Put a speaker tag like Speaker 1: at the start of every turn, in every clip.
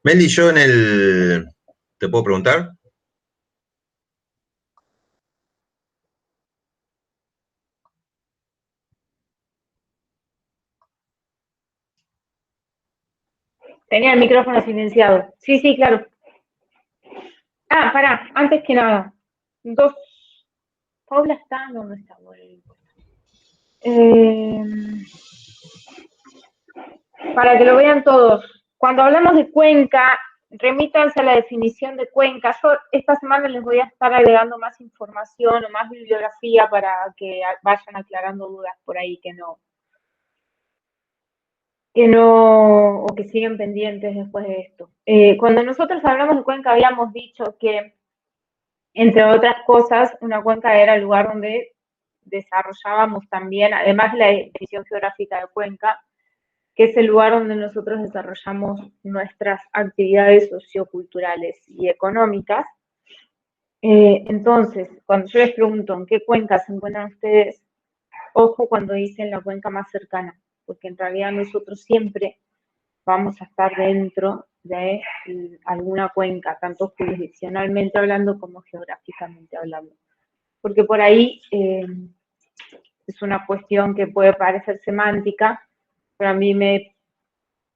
Speaker 1: Meli, yo en el... ¿Te puedo preguntar?
Speaker 2: Tenía el micrófono silenciado. Sí, sí, claro. Ah, pará, antes que nada. Dos. Paula está, no está. Eh, para que lo vean todos. Cuando hablamos de cuenca, remítanse a la definición de cuenca. Yo esta semana les voy a estar agregando más información o más bibliografía para que vayan aclarando dudas por ahí o que siguen pendientes después de esto. Cuando nosotros hablamos de cuenca habíamos dicho que, entre otras cosas, una cuenca era el lugar donde desarrollábamos también, además de la definición geográfica de cuenca, que es el lugar donde nosotros desarrollamos nuestras actividades socioculturales y económicas. Entonces, cuando yo les pregunto en qué cuenca se encuentran ustedes, ojo cuando dicen la cuenca más cercana, porque en realidad nosotros siempre vamos a estar dentro de alguna cuenca, tanto jurisdiccionalmente hablando como geográficamente hablando. Porque por ahí es una cuestión que puede parecer semántica, pero a mí me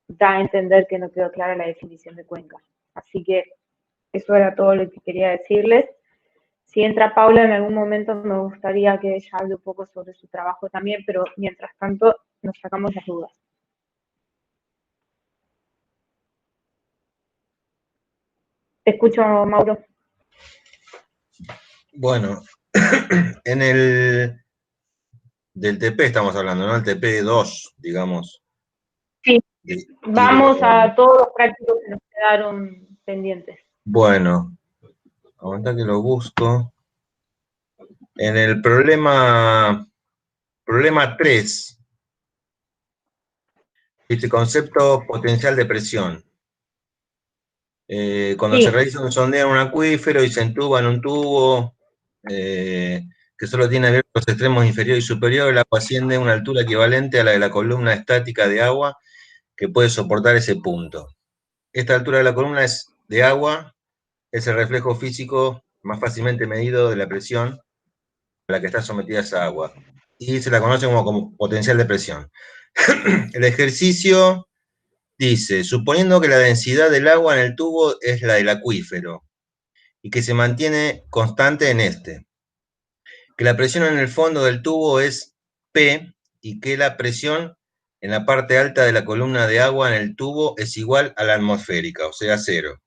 Speaker 2: da a entender que no quedó clara la definición de cuenca. Así que eso era todo lo que quería decirles. Si entra Paula en algún momento, me gustaría que ella hable un poco sobre su trabajo también, pero mientras tanto nos sacamos las dudas. Te escucho, Mauro.
Speaker 1: Bueno, en el... Del TP estamos hablando, ¿no? El TP2, digamos.
Speaker 2: Sí,
Speaker 1: Y
Speaker 2: vamos a todos los prácticos que nos quedaron pendientes.
Speaker 1: bueno, aguanta que lo busco. En el problema 3, este concepto potencial de presión. Cuando se
Speaker 2: Sí,
Speaker 1: realiza un sondeo en un acuífero y se entuba en un tubo que solo tiene abiertos los extremos inferior y superior, el agua asciende a una altura equivalente a la de la columna estática de agua que puede soportar ese punto. Esta altura de la columna es de agua, es el reflejo físico más fácilmente medido de la presión a la que está sometida esa agua. Y se la conoce como potencial de presión. El ejercicio dice, suponiendo que la densidad del agua en el tubo es la del acuífero y que se mantiene constante en este, que la presión en el fondo del tubo es P y que la presión en la parte alta de la columna de agua en el tubo es igual a la atmosférica, o sea, 0.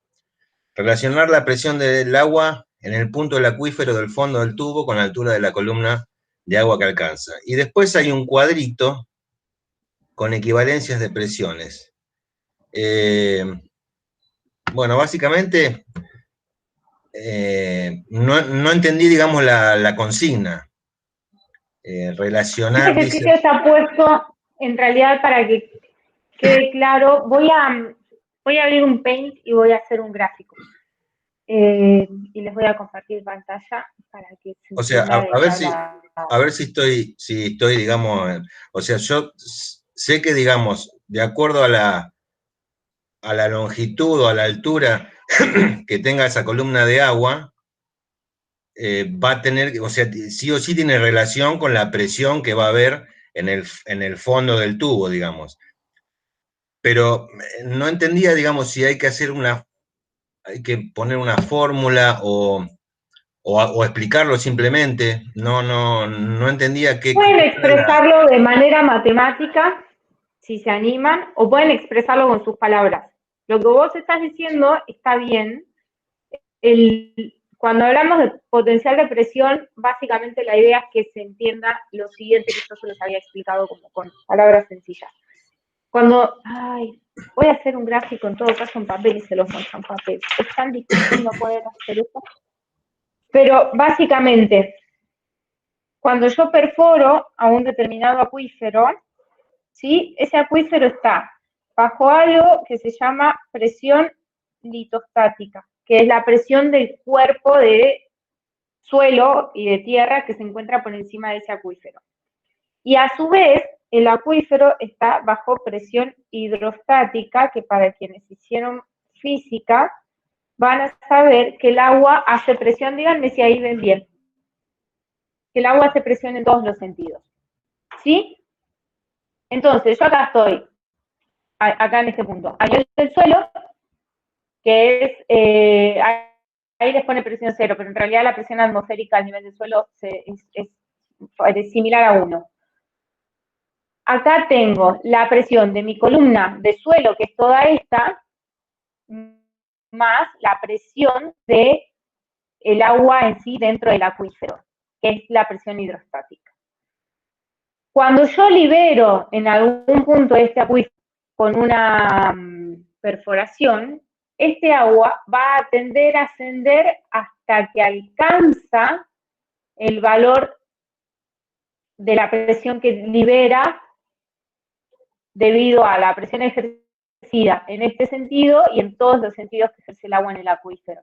Speaker 1: Relacionar la presión del agua en el punto del acuífero del fondo del tubo con la altura de la columna de agua que alcanza. Y después hay un cuadrito con equivalencias de presiones. Bueno, básicamente no entendí, digamos, la consigna.
Speaker 2: este
Speaker 1: Relacionar, dice...
Speaker 2: ejercicio está puesto en realidad para que quede claro. Voy a abrir un Paint y voy a hacer un gráfico. Y les voy a compartir pantalla para que se
Speaker 1: O sea,
Speaker 2: entienda de qué habla.
Speaker 1: a ver si estoy, digamos, o sea, yo sé que, digamos, de acuerdo a la longitud o a la altura que tenga esa columna de agua, va a tener, o sea, sí o sí tiene relación con la presión que va a haber en el fondo del tubo, digamos. Pero no entendía, digamos, si hay que hacer hay que poner una fórmula o explicarlo simplemente. No entendía
Speaker 2: Pueden
Speaker 1: cuál era la...
Speaker 2: expresarlo de manera matemática, si se animan, o pueden expresarlo con sus palabras. Lo que vos estás diciendo está bien. Cuando hablamos de potencial de presión, básicamente la idea es que se entienda lo siguiente que yo se los había explicado como con palabras sencillas. Voy a hacer un gráfico en todo caso en papel y se los muestro en papel. Es tan difícil no poder hacer eso. Pero básicamente, cuando yo perforo a un determinado acuífero, ¿sí? Ese acuífero está bajo algo que se llama presión litostática, que es la presión del cuerpo de suelo y de tierra que se encuentra por encima de ese acuífero. Y a su vez, el acuífero está bajo presión hidrostática, que para quienes hicieron física van a saber que el agua hace presión, díganme si ahí ven bien, que el agua hace presión en todos los sentidos, ¿sí? Entonces, yo acá estoy, acá en este punto, a nivel del suelo, que es, ahí les pone presión cero, pero en realidad la presión atmosférica al nivel del suelo es similar a 1. Acá tengo la presión de mi columna de suelo, que es toda esta, más la presión de el agua en sí dentro del acuífero, que es la presión hidrostática. Cuando yo libero en algún punto este acuífero con una perforación, este agua va a tender a ascender hasta que alcanza el valor de la presión que libera debido a la presión ejercida en este sentido y en todos los sentidos que ejerce el agua en el acuífero.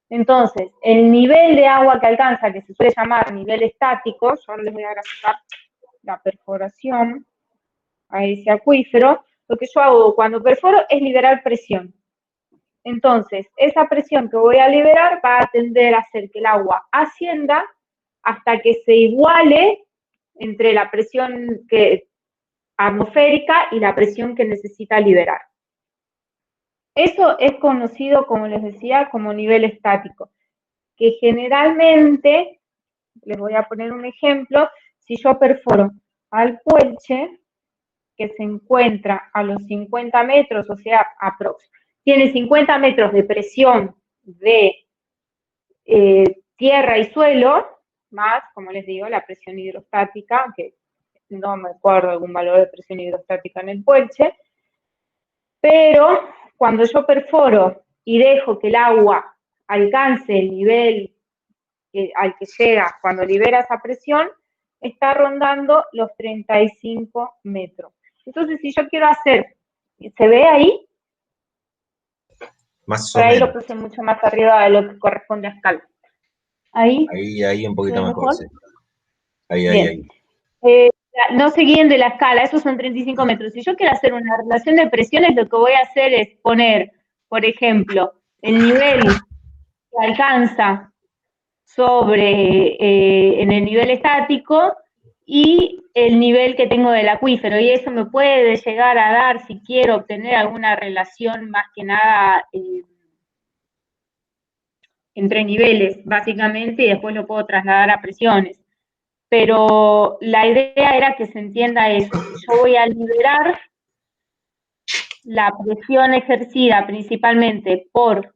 Speaker 2: Entonces, el nivel de agua que alcanza, que se suele llamar nivel estático, yo les voy a graficar la perforación a ese acuífero, lo que yo hago cuando perforo es liberar presión. Entonces, esa presión que voy a liberar va a tender a hacer que el agua ascienda hasta que se iguale entre la presión atmosférica y la presión que necesita liberar. Eso es conocido, como les decía, como nivel estático, que generalmente, les voy a poner un ejemplo, si yo perforo al Puelche, que se encuentra a los 50 metros, o sea, tiene 50 metros de presión de tierra y suelo, más, como les digo, la presión hidrostática, que no me acuerdo algún valor de presión hidrostática en el Puelche, pero cuando yo perforo y dejo que el agua alcance el nivel al que llega cuando libera esa presión, está rondando los 35 metros. Entonces, si yo quiero hacer, ¿se ve ahí?
Speaker 1: Más
Speaker 2: Por
Speaker 1: o
Speaker 2: ahí lo
Speaker 1: menos.
Speaker 2: puse mucho más arriba de lo que corresponde a escala. Ahí.
Speaker 1: Ahí un
Speaker 2: ¿Se
Speaker 1: poquito
Speaker 2: ve
Speaker 1: mejor,
Speaker 2: mejor?
Speaker 1: sí. Ahí, ahí,
Speaker 2: Bien.
Speaker 1: ahí.
Speaker 2: No se guíen de la escala, esos son 35 metros. Si yo quiero hacer una relación de presiones, lo que voy a hacer es poner, por ejemplo, el nivel que alcanza en el nivel estático y el nivel que tengo del acuífero, y eso me puede llegar a dar, si quiero obtener alguna relación más que nada entre niveles, básicamente, y después lo puedo trasladar a presiones. Pero la idea era que se entienda eso. Yo voy a liberar la presión ejercida principalmente por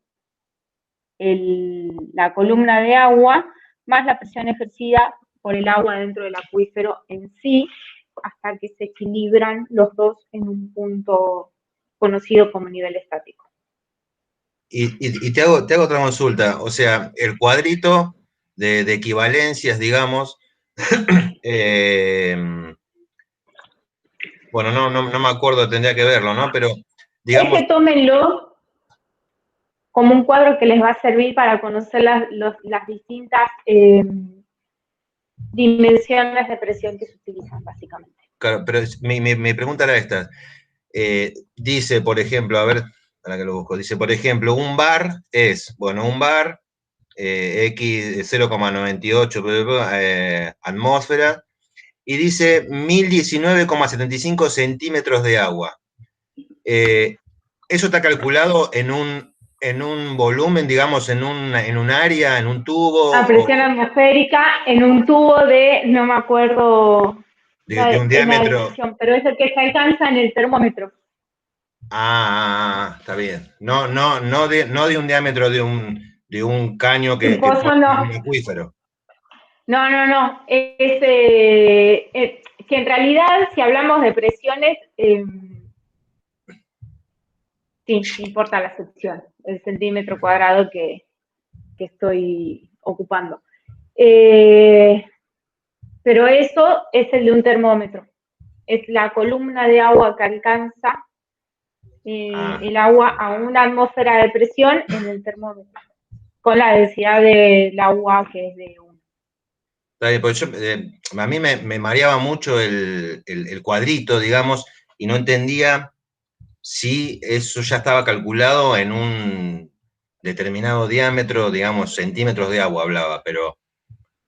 Speaker 2: la columna de agua, más la presión ejercida por el agua dentro del acuífero en sí, hasta que se equilibran los dos en un punto conocido como nivel estático.
Speaker 1: Y te hago otra consulta, o sea, el cuadrito de equivalencias, digamos, bueno, no me acuerdo, tendría que verlo, ¿no? Pero, digamos...
Speaker 2: Tómenlo como un cuadro que les va a servir para conocer las distintas dimensiones de presión que se utilizan, básicamente.
Speaker 1: Claro, pero mi pregunta era esta. Dice, por ejemplo, a ver, para que lo busco, dice, por ejemplo, un bar es, bueno, un bar, X 0,98 atmósfera, y dice 1019,75 centímetros de agua. ¿Eso está calculado en un volumen, digamos, en un área, en un tubo?
Speaker 2: A presión atmosférica en un tubo no me acuerdo
Speaker 1: De un
Speaker 2: la
Speaker 1: diámetro.
Speaker 2: dimensión, pero es el que se alcanza en el termómetro.
Speaker 1: Está bien. No de un diámetro de un caño que
Speaker 2: Pozo
Speaker 1: pone en
Speaker 2: no.
Speaker 1: un acuífero.
Speaker 2: No. Es que en realidad, si hablamos de presiones, sí, importa la sección, el centímetro cuadrado que estoy ocupando. Pero eso es el de un termómetro. Es la columna de agua que alcanza el agua a una atmósfera de presión en el termómetro, con la densidad del agua que es de 1.
Speaker 1: Pues a mí me mareaba mucho el cuadrito, digamos, y no entendía si eso ya estaba calculado en un determinado diámetro, digamos, centímetros de agua hablaba, pero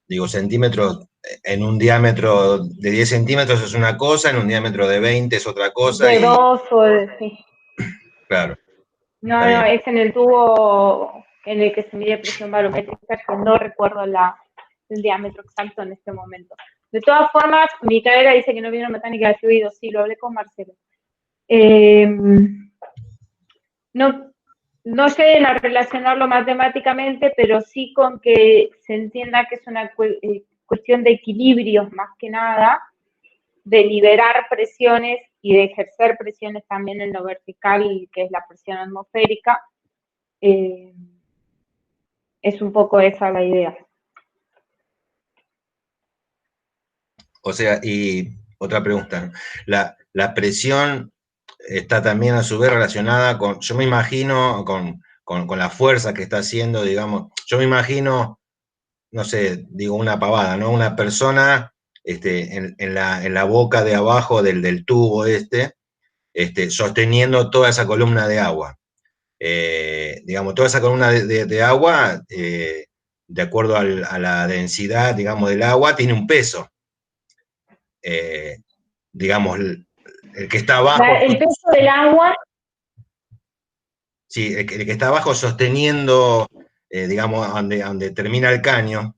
Speaker 1: digo, centímetros, en un diámetro de 10 centímetros es una cosa, en un diámetro de 20 es otra cosa,
Speaker 2: De
Speaker 1: y
Speaker 2: 2 o de, sí.
Speaker 1: claro,
Speaker 2: No,
Speaker 1: está
Speaker 2: no,
Speaker 1: bien.
Speaker 2: es en el tubo en el que se mide presión barométrica, que no recuerdo el diámetro exacto en este momento. De todas formas, Micaela dice que no vieron mecánica de fluidos, sí, lo hablé con Marcelo. No, no sé a relacionarlo matemáticamente, pero sí con que se entienda que es una cuestión de equilibrios más que nada, de liberar presiones y de ejercer presiones también en lo vertical, que es la presión atmosférica. Es un poco esa la idea.
Speaker 1: O sea, y otra pregunta, la presión está también a su vez relacionada con, yo me imagino, con la fuerza que está haciendo, digamos, yo me imagino, no sé, digo una pavada, ¿no? Una persona en la boca de abajo del tubo sosteniendo toda esa columna de agua. Digamos, toda esa columna de agua, de acuerdo a la densidad, digamos, del agua, tiene un peso. Digamos, el que está abajo.
Speaker 2: El peso del agua.
Speaker 1: Sí, el que está abajo sosteniendo, digamos, donde termina el caño,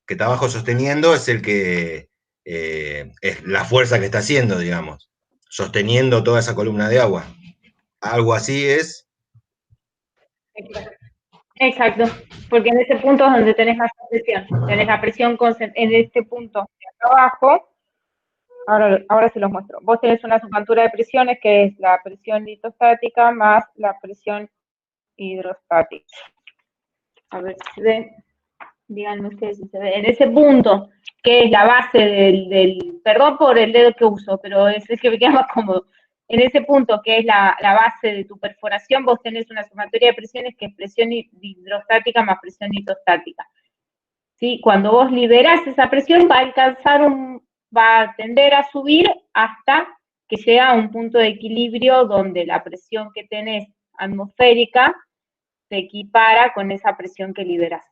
Speaker 1: que está abajo sosteniendo es el que es la fuerza que está haciendo, digamos, sosteniendo toda esa columna de agua. Algo así es.
Speaker 2: Exacto, porque en ese punto es donde tenés más presión. Tenés la presión en este punto de acá abajo. Ahora se los muestro. Vos tenés una subantura de presiones que es la presión litostática más la presión hidrostática. A ver si ven, díganme ustedes si se ve. En ese punto, que es la base perdón por el dedo que uso, pero es el que me queda más cómodo. En ese punto, que es la base de tu perforación, vos tenés una sumatoria de presiones que es presión hidrostática más presión litostática. ¿Sí? Cuando vos liberás esa presión, va a tender a subir hasta que llega a un punto de equilibrio donde la presión que tenés atmosférica se equipara con esa presión que liberás.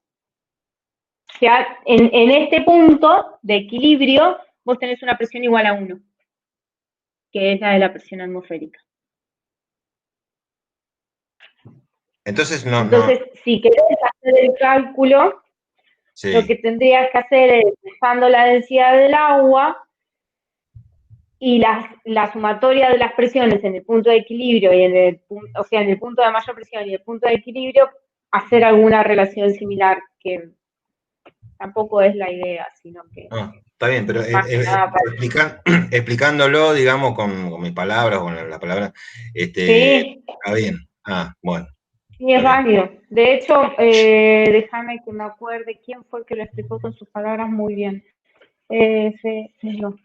Speaker 2: Ya en este punto de equilibrio, vos tenés una presión igual a 1, que es la de la presión atmosférica.
Speaker 1: Entonces,
Speaker 2: Entonces, si querés hacer el cálculo,
Speaker 1: sí.
Speaker 2: lo que tendrías que hacer es, dejando la densidad del agua y la sumatoria de las presiones en el punto de equilibrio y en el punto de mayor presión y el punto de equilibrio, hacer alguna relación similar, que tampoco es la idea, sino que
Speaker 1: está bien, pero explicándolo, digamos, con mis palabras, con las palabras,
Speaker 2: sí,
Speaker 1: está bien. Bueno.
Speaker 2: sí, es válido. De hecho, déjame que me acuerde quién fue el que lo explicó con sus palabras muy bien. No.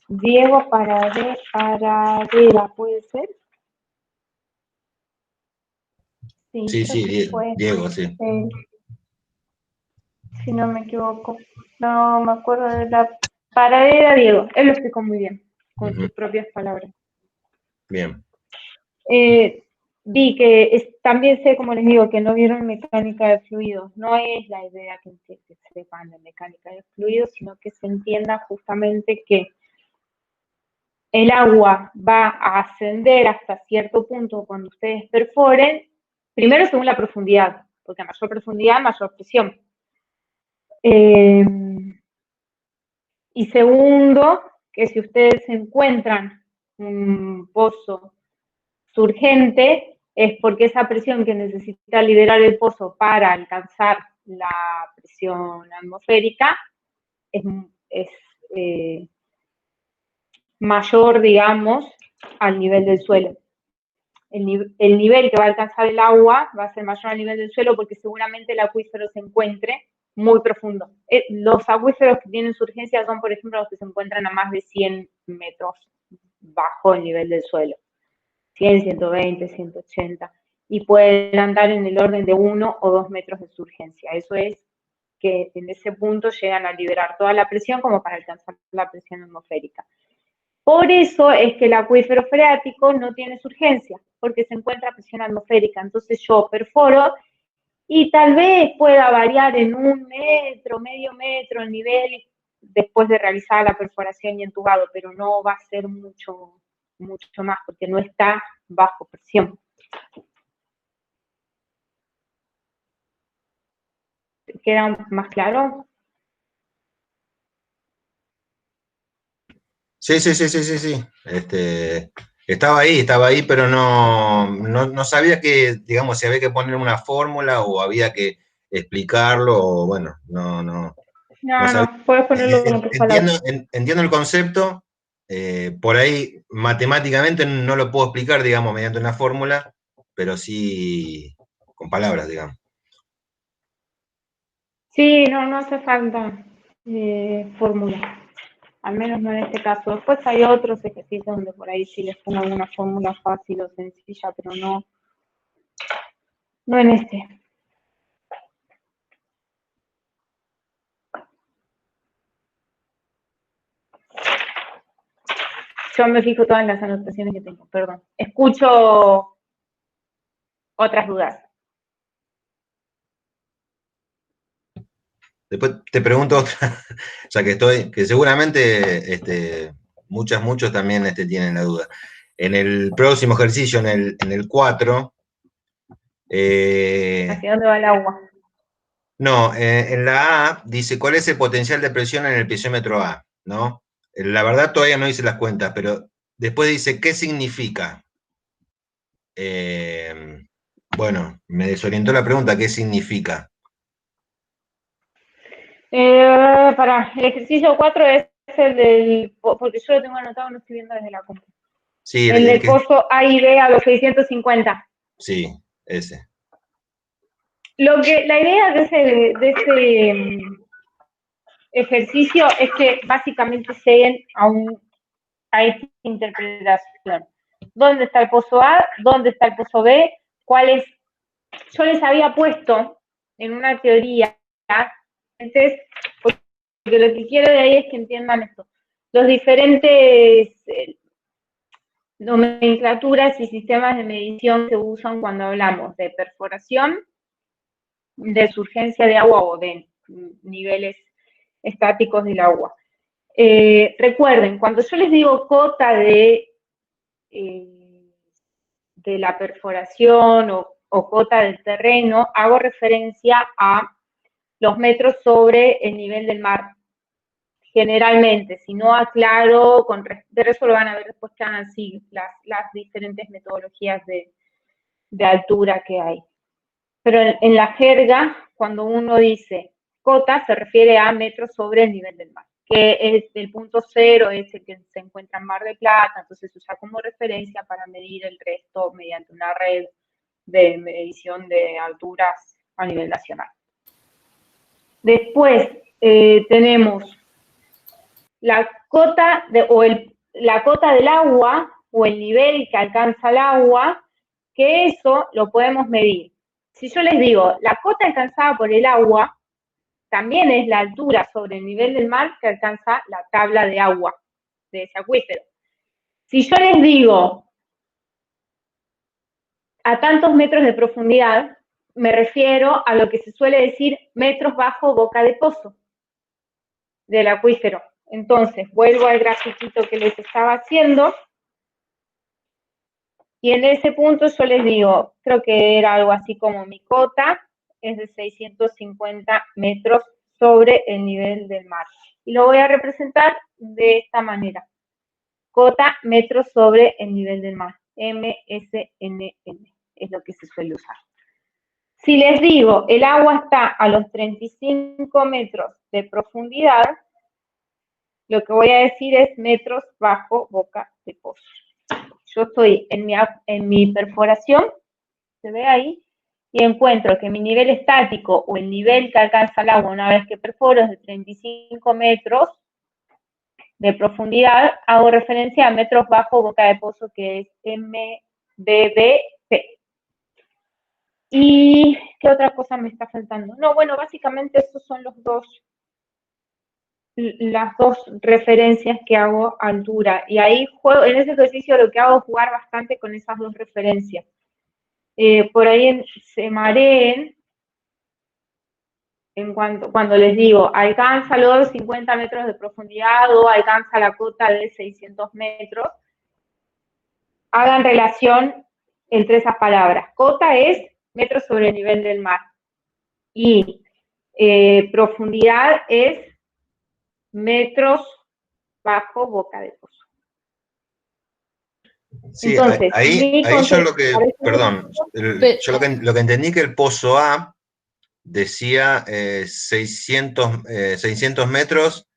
Speaker 2: Diego Paradera, ¿puede ser? Sí,
Speaker 1: Sí,
Speaker 2: fue.
Speaker 1: Diego, sí.
Speaker 2: Si no me equivoco. No me acuerdo de la Paradera, Diego. Él lo explicó muy bien, con sus propias palabras.
Speaker 1: Bien.
Speaker 2: Vi que también sé, como les digo, que no vieron mecánica de fluidos. No es la idea que sepan de mecánica de fluidos, sino que se entienda justamente que el agua va a ascender hasta cierto punto cuando ustedes perforen, primero según la profundidad, porque a mayor profundidad, mayor presión. Y segundo, que si ustedes encuentran un pozo surgente, es porque esa presión que necesita liberar el pozo para alcanzar la presión atmosférica es mayor, digamos, al nivel del suelo. El nivel que va a alcanzar el agua va a ser mayor al nivel del suelo porque seguramente el acuífero se encuentre muy profundo. Los acuíferos que tienen surgencia son, por ejemplo, los que se encuentran a más de 100 metros bajo el nivel del suelo. 100, 120, 180. Y pueden andar en el orden de 1 o 2 metros de surgencia. Eso es que en ese punto llegan a liberar toda la presión como para alcanzar la presión atmosférica. Por eso es que el acuífero freático no tiene urgencia, porque se encuentra a presión atmosférica. Entonces yo perforo y tal vez pueda variar en 1 metro, medio metro el nivel después de realizar la perforación y entubado, pero no va a ser mucho más, porque no está bajo presión. ¿Queda más claro?
Speaker 1: Sí. Estaba ahí, pero no sabía que, digamos, si había que poner una fórmula o había que explicarlo, o bueno, no sabía.
Speaker 2: No, puedes ponerlo con otras palabras.
Speaker 1: Entiendo el concepto, por ahí matemáticamente no lo puedo explicar, digamos, mediante una fórmula, pero sí con palabras, digamos.
Speaker 2: Sí, no hace falta fórmula, al menos no en este caso. Después hay otros ejercicios donde por ahí sí les pongo alguna fórmula fácil o sencilla, pero no en este. Yo me fijo todas las anotaciones que tengo, perdón. Escucho otras dudas.
Speaker 1: Después te pregunto otra, ya que seguramente muchos también tienen la duda. En el próximo ejercicio, en el 4,
Speaker 2: ¿Hacia dónde va el agua?
Speaker 1: no, en la A dice, ¿cuál es el potencial de presión en el piezometro A? ¿No? La verdad todavía no hice las cuentas, pero después dice, ¿qué significa? Bueno, me desorientó la pregunta, ¿qué significa?
Speaker 2: El ejercicio 4 es el del, porque yo lo tengo anotado, no estoy viendo desde la compu.
Speaker 1: Sí,
Speaker 2: El del pozo A y B a los 650.
Speaker 1: Sí, ese.
Speaker 2: La idea de ese ejercicio es que básicamente lleguen a esta interpretación. ¿Dónde está el pozo A? ¿Dónde está el pozo B? Yo les había puesto en una teoría, entonces, porque lo que quiero de ahí es que entiendan esto. Los diferentes nomenclaturas y sistemas de medición que usan cuando hablamos de perforación, de surgencia de agua o de niveles estáticos del agua. Recuerden, cuando yo les digo cota de la perforación o cota del terreno, hago referencia a los metros sobre el nivel del mar. Generalmente, si no aclaro, de eso lo van a ver después que hagan así las diferentes metodologías de altura que hay. Pero en la jerga, cuando uno dice cota, se refiere a metros sobre el nivel del mar, que es el punto cero, es el que se encuentra en Mar del Plata, entonces se usa como referencia para medir el resto mediante una red de medición de alturas a nivel nacional. Después tenemos la cota la cota del agua o el nivel que alcanza el agua, que eso lo podemos medir. Si yo les digo, la cota alcanzada por el agua también es la altura sobre el nivel del mar que alcanza la tabla de agua de ese acuífero. Si yo les digo a tantos metros de profundidad, me refiero a lo que se suele decir metros bajo boca de pozo del acuífero. Entonces, vuelvo al grafiquito que les estaba haciendo. Y en ese punto yo les digo, creo que era algo así como mi cota es de 650 metros sobre el nivel del mar. Y lo voy a representar de esta manera. Cota metros sobre el nivel del mar. MSNN es lo que se suele usar. Si les digo, el agua está a los 35 metros de profundidad, lo que voy a decir es metros bajo boca de pozo. Yo estoy en mi perforación, se ve ahí, y encuentro que mi nivel estático o el nivel que alcanza el agua una vez que perforo es de 35 metros de profundidad, hago referencia a metros bajo boca de pozo, que es MBBP. ¿Y qué otra cosa me está faltando? No, bueno, básicamente esos son las dos referencias que hago a altura. Y ahí juego, en ese ejercicio lo que hago es jugar bastante con esas dos referencias. Por ahí se mareen cuando les digo, alcanza los 50 metros de profundidad o alcanza la cota de 600 metros, hagan relación entre esas palabras. Cota es metros sobre el nivel del mar y profundidad es metros bajo boca de pozo.
Speaker 1: Sí, entonces, ahí yo lo que, perdón, yo lo que entendí que el pozo A decía 600 metros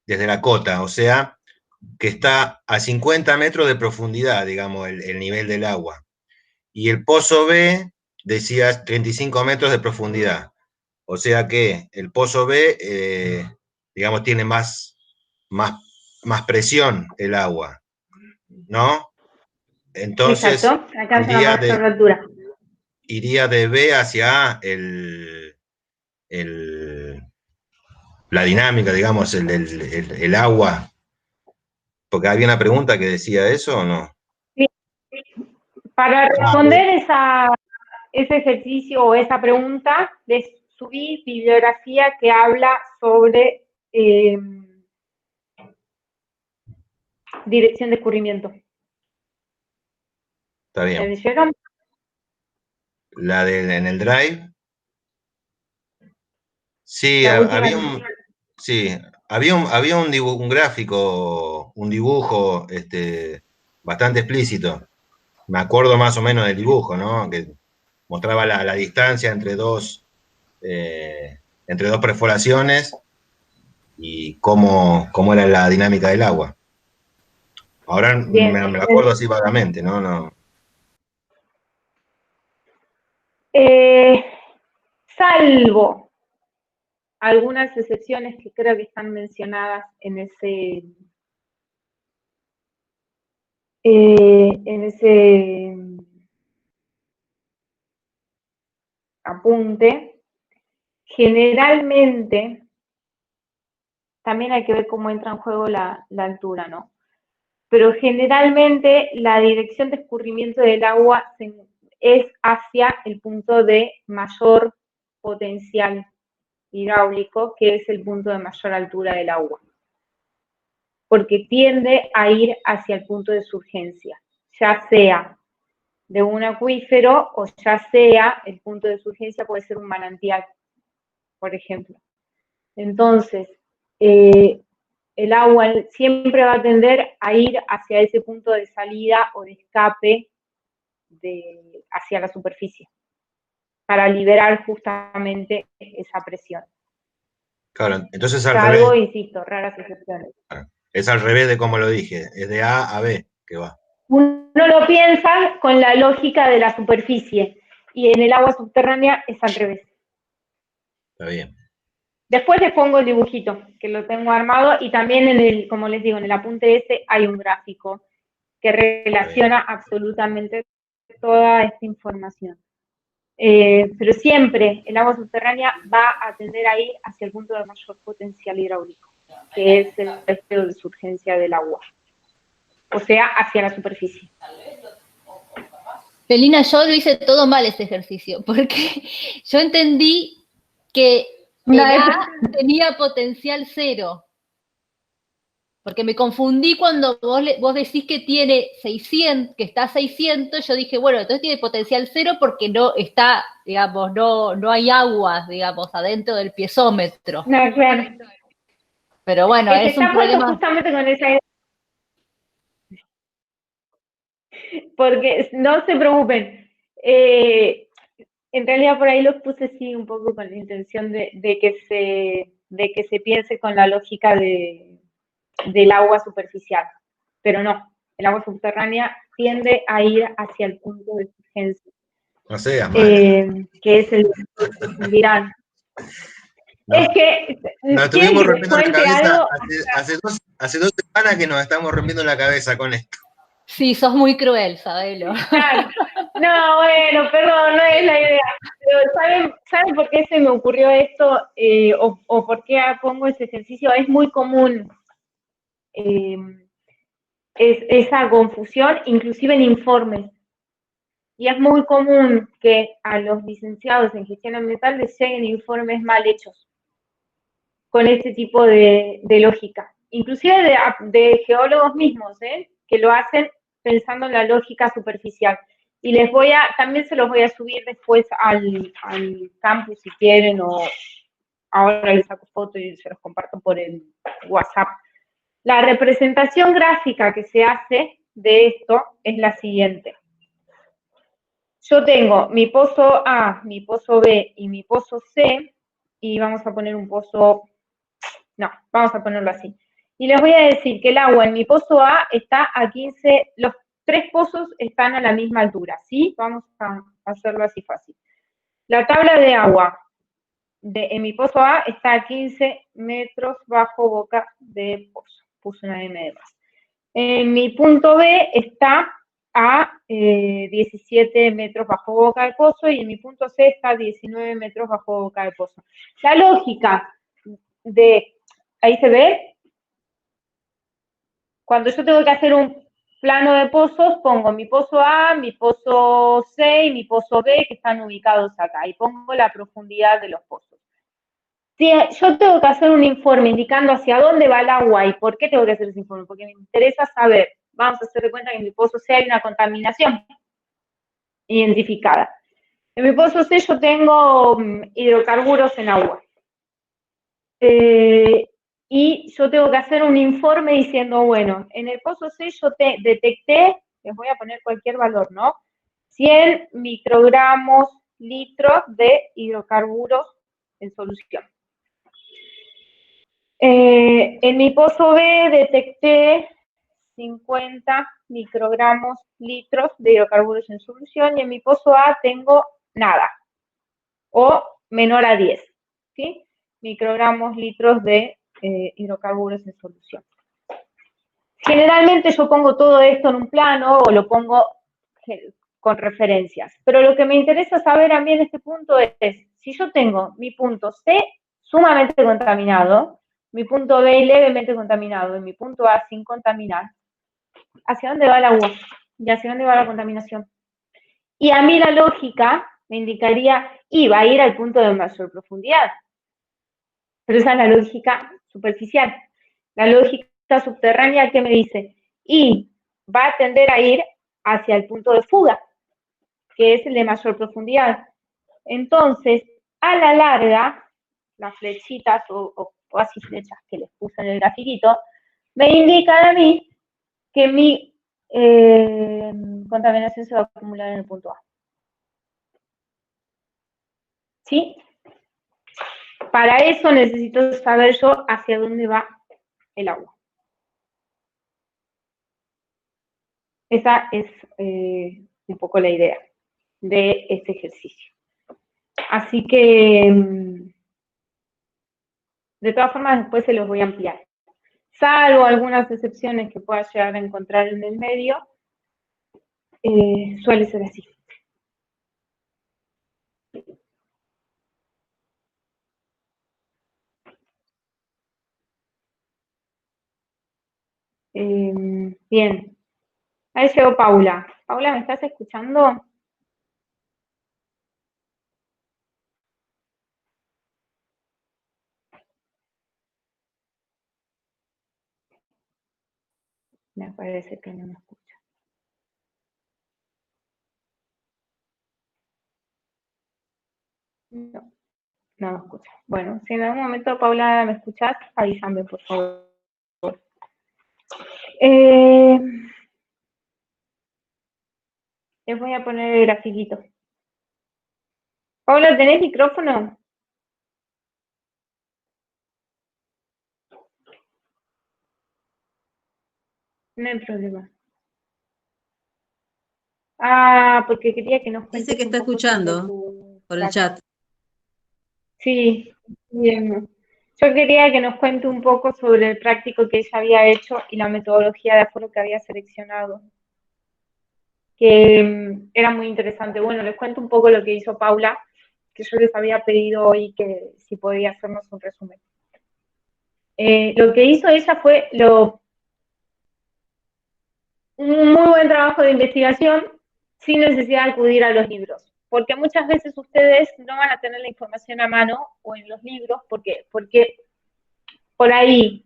Speaker 1: desde la cota, o sea, que está a 50 metros de profundidad, digamos, el nivel del agua. Y el pozo B decía 35 metros de profundidad. O sea que el pozo B, digamos, tiene más presión el agua, ¿no? Entonces,
Speaker 2: exacto, alcanza la mayor altura.
Speaker 1: Iría de B hacia A la dinámica, digamos, el agua. Porque había una pregunta que decía eso o no.
Speaker 2: Sí. Para responder ese ejercicio o esa pregunta, les subí bibliografía que habla sobre dirección de escurrimiento.
Speaker 1: Está bien.
Speaker 2: ¿Me llegan?
Speaker 1: La en el Drive. Sí, había un gráfico, un dibujo bastante explícito. Me acuerdo más o menos del dibujo, ¿no? Que mostraba la distancia entre dos perforaciones y cómo era la dinámica del agua. Ahora me lo acuerdo así vagamente, ¿no? No.
Speaker 2: Salvo algunas excepciones que creo que están mencionadas en ese apunte, generalmente también hay que ver cómo entra en juego la altura, ¿no? Pero generalmente la dirección de escurrimiento del agua es hacia el punto de mayor potencial hidráulico, que es el punto de mayor altura del agua, porque tiende a ir hacia el punto de surgencia, ya sea de un acuífero o ya sea el punto de surgencia puede ser un manantial, por ejemplo. Entonces, el agua siempre va a tender a ir hacia ese punto de salida o de escape hacia la superficie, para liberar justamente esa presión.
Speaker 1: Claro, entonces al
Speaker 2: Salvo,
Speaker 1: revés.
Speaker 2: insisto, raras excepciones.
Speaker 1: Es al revés de como lo dije, es de A a B que va.
Speaker 2: Uno lo piensa con la lógica de la superficie, y en el agua subterránea es al revés.
Speaker 1: Está bien.
Speaker 2: Después les pongo el dibujito, que lo tengo armado, y también como les digo, en el apunte ese hay un gráfico que relaciona absolutamente toda esta información. Pero siempre el agua subterránea va a tender a ir hacia el punto de mayor potencial hidráulico, que es el estado de surgencia del agua, o sea, hacia la superficie.
Speaker 3: Felina, yo lo hice todo mal este ejercicio, porque yo entendí que el A tenía potencial 0. Porque me confundí cuando vos decís que tiene 600, que está a 600, yo dije, bueno, entonces tiene potencial 0 porque no está, digamos, no hay agua, digamos, adentro del piezómetro.
Speaker 2: No, claro.
Speaker 3: Pero bueno, es un problema.
Speaker 2: Justamente con esa idea. Porque no se preocupen. En realidad por ahí los puse sí un poco con la intención de que se piense con la lógica del agua superficial, pero no, el agua subterránea tiende a ir hacia el punto de surgencia,
Speaker 1: No seas
Speaker 2: que es el dirán. No. Es que
Speaker 1: nos estuvimos rompiendo la cabeza hace 2 semanas que nos estamos rompiendo la cabeza con esto.
Speaker 3: Sí, sos muy cruel, sabelo.
Speaker 2: Claro. No, bueno, perdón, no es la idea. Pero ¿saben por qué se me ocurrió esto? O por qué pongo ese ejercicio. Es muy común esa confusión, inclusive en informes. Y es muy común que a los licenciados en gestión ambiental les lleguen informes mal hechos, con este tipo de lógica. Inclusive de geólogos mismos, que lo hacen pensando en la lógica superficial. Y también se los voy a subir después al campus si quieren, o ahora les saco foto y se los comparto por el WhatsApp. La representación gráfica que se hace de esto es la siguiente. Yo tengo mi pozo A, mi pozo B y mi pozo C, y vamos a poner un pozo, no, vamos a ponerlo así. Y les voy a decir que el agua en mi pozo A está a 15, los 3 pozos están a la misma altura, ¿sí? Vamos a hacerlo así fácil. La tabla de agua en mi pozo A está a 15 metros bajo boca de pozo. Puse una M de más. En mi punto B está a 17 metros bajo boca de pozo, y en mi punto C está a 19 metros bajo boca de pozo. La lógica ¿ahí se ve? Cuando yo tengo que hacer un plano de pozos, pongo mi pozo A, mi pozo C y mi pozo B, que están ubicados acá, y pongo la profundidad de los pozos. Si yo tengo que hacer un informe indicando hacia dónde va el agua y por qué tengo que hacer ese informe, porque me interesa saber, vamos a hacer de cuenta que en mi pozo C hay una contaminación identificada. En mi pozo C yo tengo hidrocarburos en agua. Y yo tengo que hacer un informe diciendo, bueno, en el pozo C yo detecté, les voy a poner cualquier valor, ¿no? 100 microgramos litros de hidrocarburos en solución. En mi pozo B detecté 50 microgramos litros de hidrocarburos en solución, y en mi pozo A tengo nada, o menor a 10, ¿sí? Microgramos litros de hidrocarburos en solución. Generalmente yo pongo todo esto en un plano o lo pongo con referencias, pero lo que me interesa saber a mí en este punto es, si yo tengo mi punto C sumamente contaminado, mi punto B levemente contaminado y mi punto A sin contaminar, ¿hacia dónde va el agua? ¿Y hacia dónde va la contaminación? Y a mí la lógica me indicaría, va a ir al punto de mayor profundidad. Pero esa es la lógica superficial. La lógica subterránea, ¿qué me dice? Y va a tender a ir hacia el punto de fuga, que es el de mayor profundidad. Entonces, a la larga, las flechitas o así flechas que les puse en el grafiquito, me indican a mí que mi contaminación se va a acumular en el punto A. ¿Sí? Para eso necesito saber yo hacia dónde va el agua. Esa es un poco la idea de este ejercicio. Así que, de todas formas, después se los voy a ampliar. Salvo algunas excepciones que pueda llegar a encontrar en el medio, suele ser así. Bien. Ahí llegó Paula. Paula, ¿me estás escuchando? Me parece que no me escucha. No, no me escucha. Bueno, si en algún momento, Paula, me escuchás, avísame, por favor. Les voy a poner el grafiquito. Paula, ¿tenés micrófono? No hay problema. Ah, porque quería que nos cuentes.
Speaker 4: Dice que está escuchando por el chat.
Speaker 2: Sí, bien. Yo quería que nos cuente un poco sobre el práctico que ella había hecho y la metodología de acuerdo que había seleccionado. que era muy interesante. Bueno, les cuento un poco lo que hizo Paula, que yo les había pedido hoy que si podía hacernos un resumen. Lo que hizo ella fue un muy buen trabajo de investigación sin necesidad de acudir a los libros, porque muchas veces ustedes no van a tener la información a mano o en los libros, porque por ahí,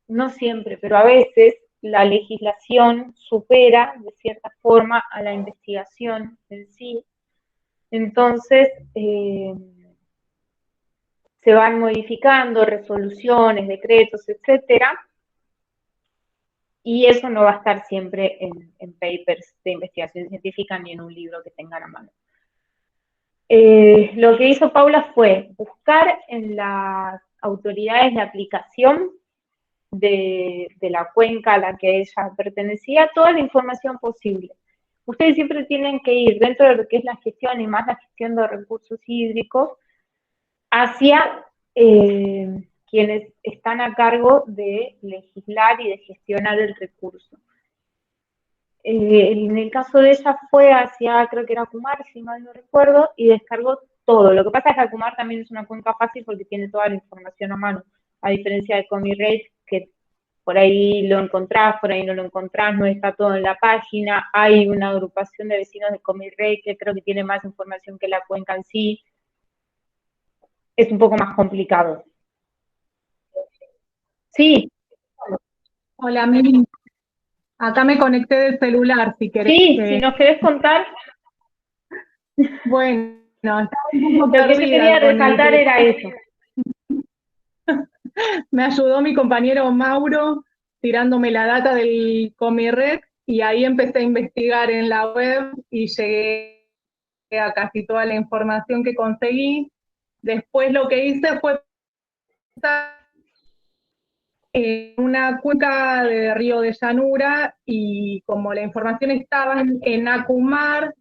Speaker 2: no siempre, pero a veces la legislación supera de cierta forma a la investigación en sí, entonces se van modificando resoluciones, decretos, etcétera, y eso no va a estar siempre en papers de investigación científica ni en un libro que tengan a mano. Lo que hizo Paula fue buscar en las autoridades de aplicación de la cuenca a la que ella pertenecía toda la información posible. Ustedes siempre tienen que ir dentro de lo que es la gestión y más la gestión de recursos hídricos hacia quienes están a cargo de legislar y de gestionar el recurso. En el caso de ella fue hacia, creo que era Kumar, si mal no recuerdo, y descargó todo. Lo que pasa es que Kumar también es una cuenca fácil porque tiene toda la información a mano, a diferencia de Comirate, que por ahí lo encontrás, por ahí no lo encontrás, no está todo en la página. Hay una agrupación de vecinos de Comirate que creo que tiene más información que la cuenca en sí. Es un poco más complicado. Sí.
Speaker 5: Hola, Mili. Acá me conecté del celular, si querés.
Speaker 2: Sí, si nos querés contar.
Speaker 5: Bueno, estaba un poco
Speaker 2: lo que yo quería resaltar era eso.
Speaker 5: Me ayudó mi compañero Mauro tirándome la data del Comirec y ahí empecé a investigar en la web y llegué a casi toda la información que conseguí. Después lo que hice fue una cuenca de río de llanura y como la información estaba en Acumar,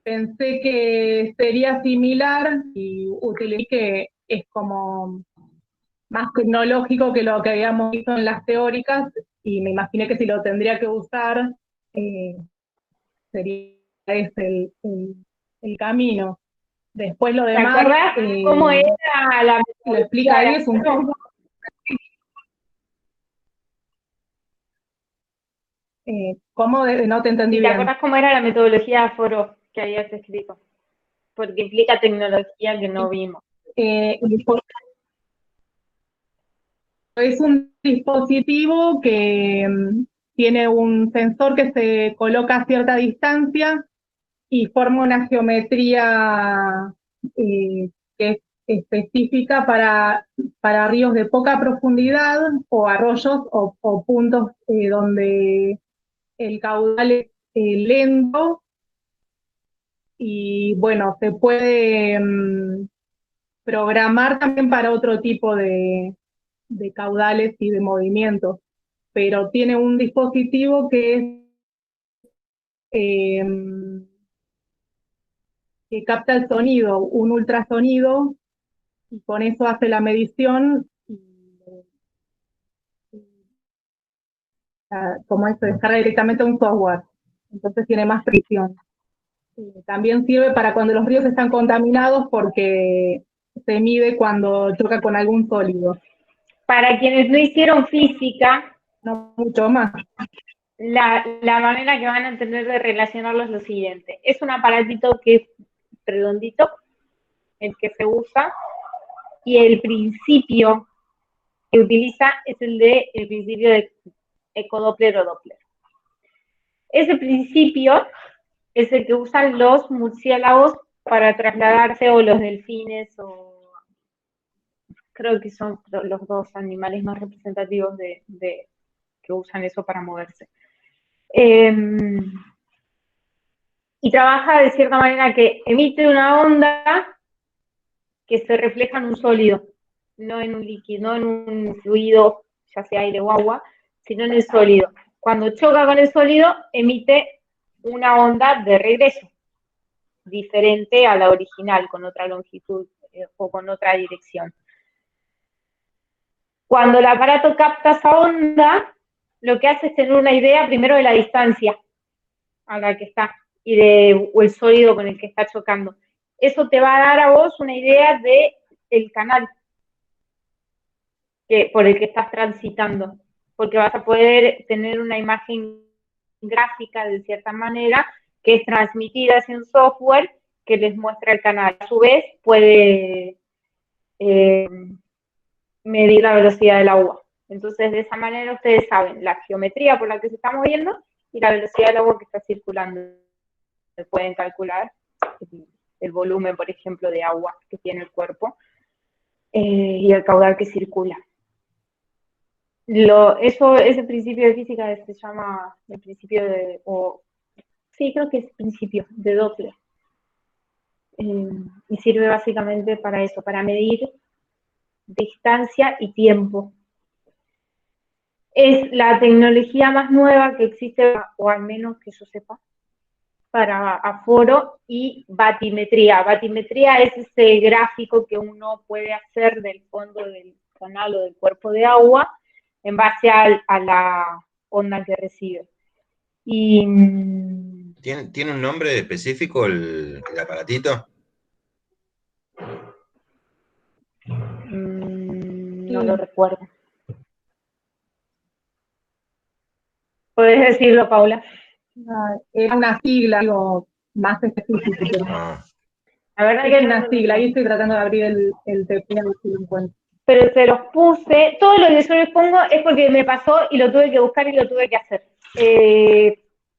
Speaker 5: pensé que sería similar y utilicé que es como más tecnológico que lo que habíamos visto en las teóricas y me imaginé que si lo tendría que usar sería ese el camino. Después lo demás...
Speaker 2: ¿Te acordás cómo era la metodología?
Speaker 5: Lo explica ahí, es un poco... ¿Cómo? No te entendí bien.
Speaker 2: ¿Te acordás cómo era la metodología de foro que habías escrito? Porque implica tecnología que no vimos.
Speaker 5: Es un dispositivo que tiene un sensor que se coloca a cierta distancia y forma una geometría que es específica para ríos de poca profundidad o arroyos o puntos donde el caudal es lento y bueno, se puede programar también para otro tipo de caudales y de movimientos, pero tiene un dispositivo que capta el sonido, un ultrasonido, y con eso hace la medición, como se descarga directamente un software, entonces tiene más precisión. También sirve para cuando los ríos están contaminados porque se mide cuando choca con algún sólido.
Speaker 2: Para quienes no hicieron física,
Speaker 5: no mucho más.
Speaker 2: La manera que van a entender de relacionarlo es lo siguiente. Es un aparatito que es redondito, el que se usa, y el principio que utiliza es el principio de ecodoppler o doppler. Ese principio es el que usan los murciélagos para trasladarse, o los delfines, o creo que son los dos animales más representativos que usan eso para moverse. Y trabaja de cierta manera que emite una onda que se refleja en un sólido, no en un líquido, no en un fluido, ya sea aire o agua, sino en el sólido. Cuando choca con el sólido, emite una onda de regreso, diferente a la original, con otra longitud o con otra dirección. Cuando el aparato capta esa onda, lo que hace es tener una idea primero de la distancia a la que está o el sólido con el que está chocando. Eso te va a dar a vos una idea del canal por el que estás transitando, porque vas a poder tener una imagen gráfica de cierta manera que es transmitida hacia un software que les muestra el canal. A su vez puede medir la velocidad del agua. Entonces, de esa manera ustedes saben la geometría por la que se está moviendo y la velocidad del agua que está circulando. Se pueden calcular el volumen, por ejemplo, de agua que tiene el cuerpo y el caudal que circula. Ese principio de física se llama el principio sí, creo que es principio de Doppler. Y sirve básicamente para eso, para medir distancia y tiempo. Es la tecnología más nueva que existe, o al menos que yo sepa, para aforo y batimetría. Batimetría es ese gráfico que uno puede hacer del fondo del canal o del cuerpo de agua en base a la onda que recibe. Y
Speaker 1: ¿Tiene un nombre específico el aparatito?
Speaker 2: No lo recuerdo. ¿Puedes decirlo, Paula?
Speaker 5: Era una sigla, algo más específico.
Speaker 2: La verdad
Speaker 5: es
Speaker 2: que
Speaker 5: una sigla, ahí estoy tratando de abrir el TP a ver si lo encuentro.
Speaker 2: Pero se los puse, todo lo que yo les pongo es porque me pasó y lo tuve que buscar y lo tuve que hacer.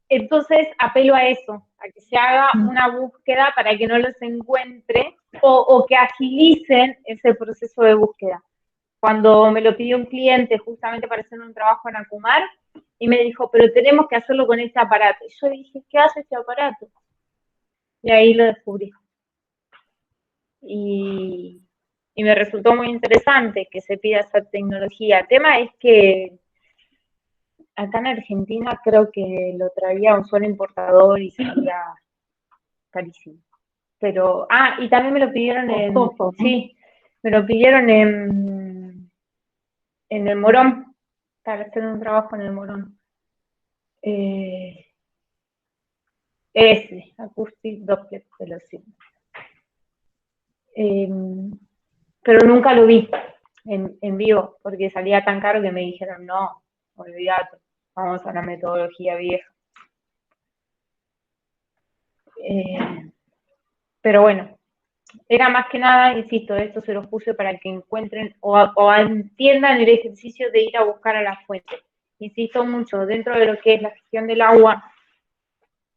Speaker 2: Entonces apelo a eso, a que se haga una búsqueda para que no los encuentre o que agilicen ese proceso de búsqueda. Cuando me lo pidió un cliente justamente para hacer un trabajo en Acumar y me dijo, pero tenemos que hacerlo con este aparato. Y yo dije, ¿qué hace este aparato? Y ahí lo descubrí. Y me resultó muy interesante que se pida esa tecnología. El tema es que acá en Argentina creo que lo traía un solo importador y sería carísimo. Pero, y también me lo pidieron sí, me lo pidieron en el Morón, para hacer un trabajo en el Morón. Acoustic Doppler Velocity. Pero nunca lo vi en vivo, porque salía tan caro que me dijeron, no, olvídate, vamos a la metodología vieja. Pero bueno, era más que nada, insisto, esto se los puse para que encuentren o entiendan el ejercicio de ir a buscar a la fuente. Insisto mucho, dentro de lo que es la gestión del agua,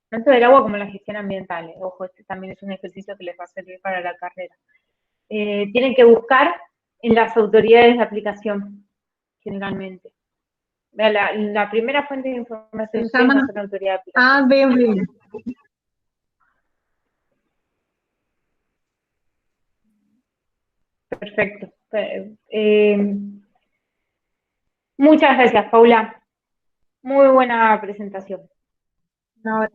Speaker 2: tanto del agua como la gestión ambiental, ojo, este también es un ejercicio que les va a servir para la carrera. Tienen que buscar en las autoridades de aplicación, generalmente. La primera fuente de información
Speaker 5: se llama
Speaker 2: es la autoridad de aplicación.
Speaker 5: ADB.
Speaker 2: Perfecto. Muchas gracias, Paula. Muy buena presentación.
Speaker 5: No,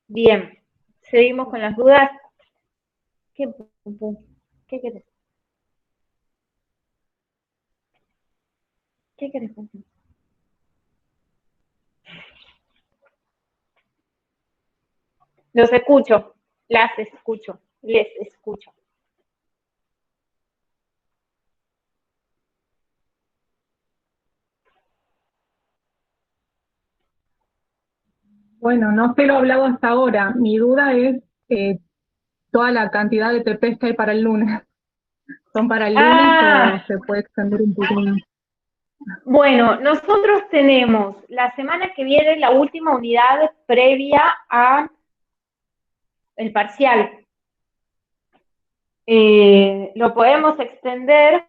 Speaker 2: Bien, seguimos con las dudas. ¿Qué querés? ¿Qué querés? Los escucho, las escucho, les escucho.
Speaker 5: Bueno, no se lo he hablado hasta ahora. Mi duda es toda la cantidad de TPs que hay para el lunes. ¿Son para el lunes o se puede extender un poco más?
Speaker 2: Bueno, nosotros tenemos la semana que viene la última unidad previa a el parcial. Lo podemos extender,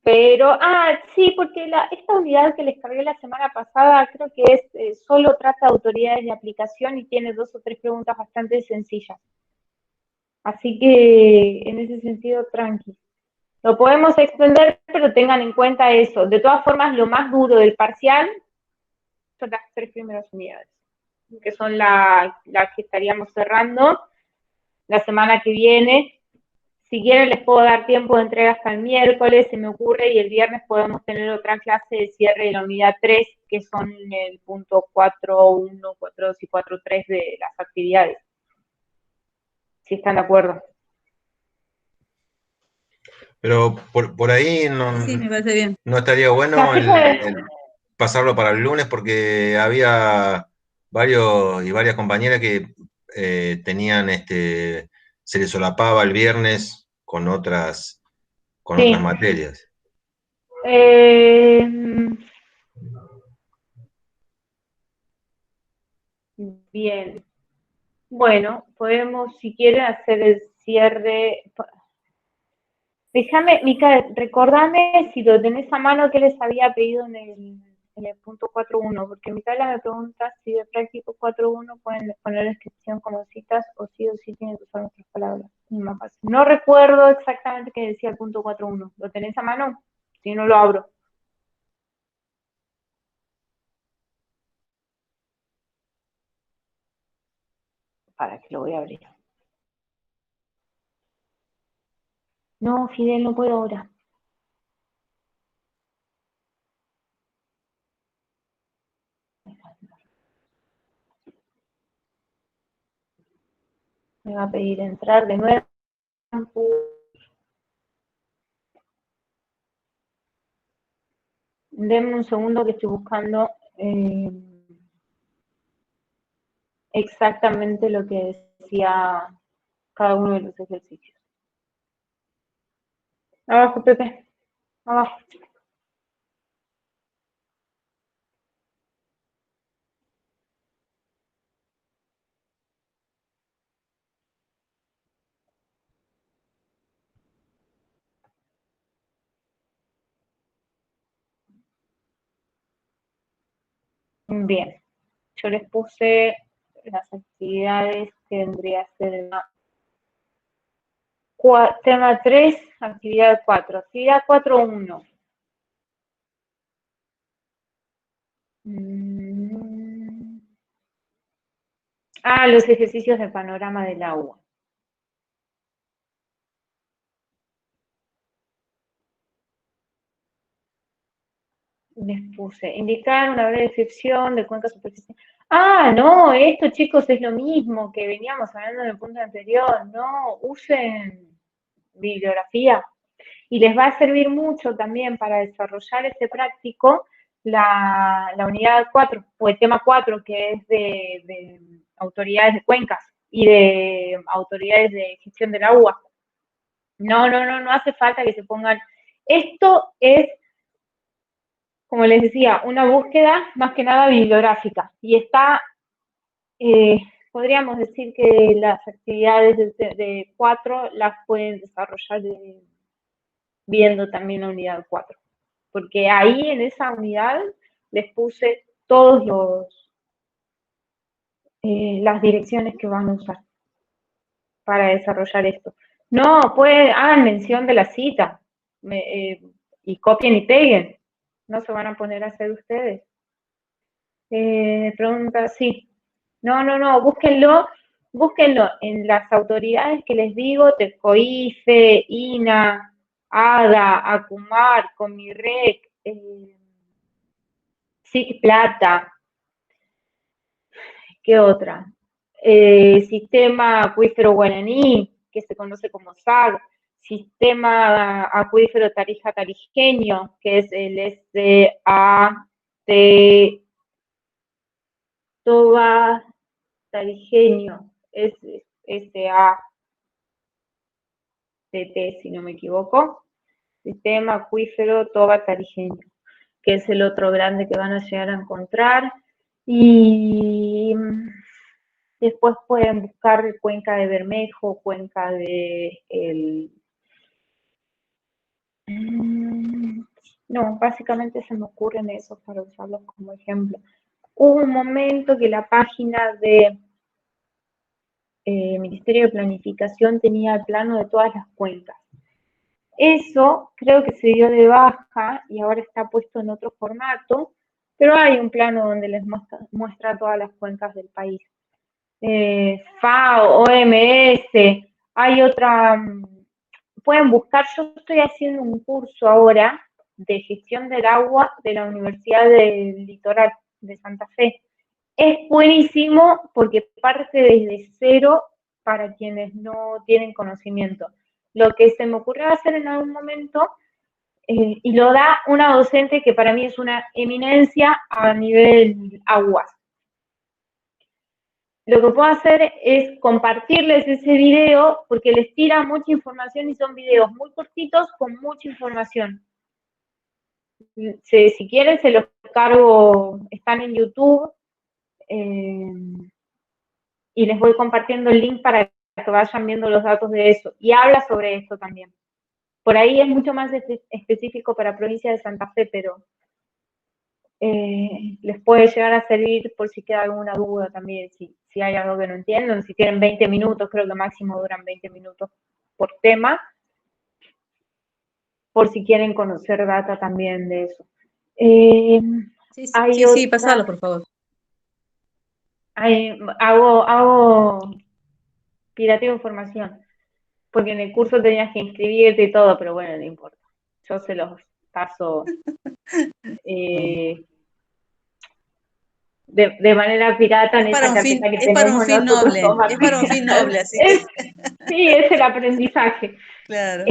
Speaker 2: pero, sí, porque esta unidad que les cargué la semana pasada creo que solo trata de autoridades de aplicación y tiene 2 o 3 preguntas bastante sencillas. Así que, en ese sentido, tranqui. Lo podemos extender, pero tengan en cuenta eso. De todas formas, lo más duro del parcial son las 3 primeras unidades, que son las que estaríamos cerrando. la semana que viene. Si quieren les puedo dar tiempo de entrega hasta el miércoles, se me ocurre, y el viernes podemos tener otra clase de cierre de la unidad 3, que son el punto 4.1, 4.2 y 4.3 de las actividades. Si están de acuerdo.
Speaker 1: Pero por ahí
Speaker 4: Sí, me parece bien.
Speaker 1: no estaría bueno el pasarlo para el lunes, porque había varios y varias compañeras que tenían, se les solapaba el viernes con otras materias.
Speaker 2: Bien. Bueno, podemos, si quieren, hacer el cierre. Déjame, Mica, recordame si lo tenés a mano que les había pedido en el punto 4.1, porque Micaela me pregunta si de práctico 4.1 pueden poner descripción como citas o sí tienen que usar nuestras palabras. No recuerdo exactamente qué decía el punto 4.1. ¿Lo tenés a mano? Si no, lo abro. Para que lo voy a abrir. No, Fidel, no puedo ahora. Me va a pedir entrar de nuevo. Denme un segundo que estoy buscando exactamente lo que decía cada uno de los ejercicios. Abajo, Pepe. Abajo. Bien. Yo les puse las actividades que vendría a ser tema 3, actividad 4. Actividad 4.1. Los ejercicios de panorama del agua. Les puse, indicar una breve descripción de cuenca superficial. No, esto, chicos, es lo mismo que veníamos hablando en el punto anterior. No, usen bibliografía. Y les va a servir mucho también para desarrollar este práctico la unidad 4, o el tema 4, que es de autoridades de cuencas y de autoridades de gestión del agua. No hace falta que se pongan. Esto es, como les decía, una búsqueda más que nada bibliográfica. Y está, podríamos decir que las actividades de 4 las pueden desarrollar viendo también la unidad 4. Porque ahí en esa unidad les puse todos las direcciones que van a usar para desarrollar esto. No, hagan mención de la cita y copien y peguen. No se van a poner a hacer ustedes. Pregunta, sí. No, búsquenlo en las autoridades que les digo, TECOIFE, INA, ADA, ACUMAR, COMIREC, SIC Plata. ¿Qué otra? Sistema acuífero guaraní, que se conoce como SAG, Sistema Acuífero Tarija-Tarijeño, que es el SAT Toba Tarijeño, es SATT, si no me equivoco, Sistema Acuífero Toba Tarijeño, que es el otro grande que van a llegar a encontrar. Y después pueden buscar cuenca de Bermejo, cuenca de no, básicamente se me ocurren esos para usarlos como ejemplo. Hubo un momento que la página de Ministerio de Planificación tenía el plano de todas las cuencas. Eso creo que se dio de baja y ahora está puesto en otro formato, pero hay un plano donde les muestra todas las cuencas del país. FAO, OMS, hay otra, pueden buscar, yo estoy haciendo un curso ahora de gestión del agua de la Universidad del Litoral de Santa Fe. Es buenísimo porque parte desde cero para quienes no tienen conocimiento. Lo que se me ocurrió hacer en algún momento, y lo da una docente que para mí es una eminencia a nivel aguas. Lo que puedo hacer es compartirles ese video porque les tira mucha información y son videos muy cortitos con mucha información. Si quieren se los cargo, están en YouTube, y les voy compartiendo el link para que vayan viendo los datos de eso. Y habla sobre esto también. Por ahí es mucho más específico para provincia de Santa Fe, pero les puede llegar a servir por si queda alguna duda también, si hay algo que no entienden, si tienen 20 minutos, creo que máximo duran 20 minutos por tema, por si quieren conocer data también de eso.
Speaker 4: Sí, pasalo, por favor.
Speaker 2: Hago pirateo información, porque en el curso tenías que inscribirte y todo, pero bueno, no importa. Yo se los paso de manera pirata en esa carpeta que tenemos.
Speaker 4: Es para un fin noble, es para un fin noble, así que...
Speaker 2: Sí, es el aprendizaje.
Speaker 4: Claro.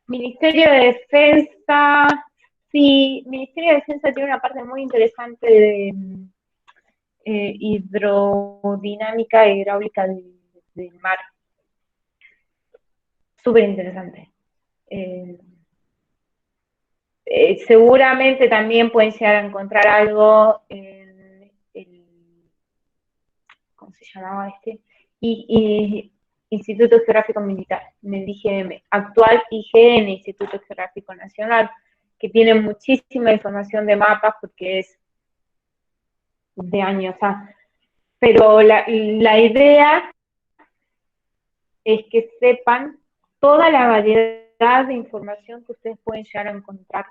Speaker 2: Ministerio de Defensa, sí, Ministerio de Defensa tiene una parte muy interesante de hidrodinámica e hidráulica del mar. Súper interesante. Seguramente también pueden llegar a encontrar algo en el, ¿cómo se llamaba este? Instituto Geográfico Militar, en el IGM, actual IGN, Instituto Geográfico Nacional, que tiene muchísima información de mapas porque es de años. Pero la idea es que sepan toda la variedad de información que ustedes pueden llegar a encontrar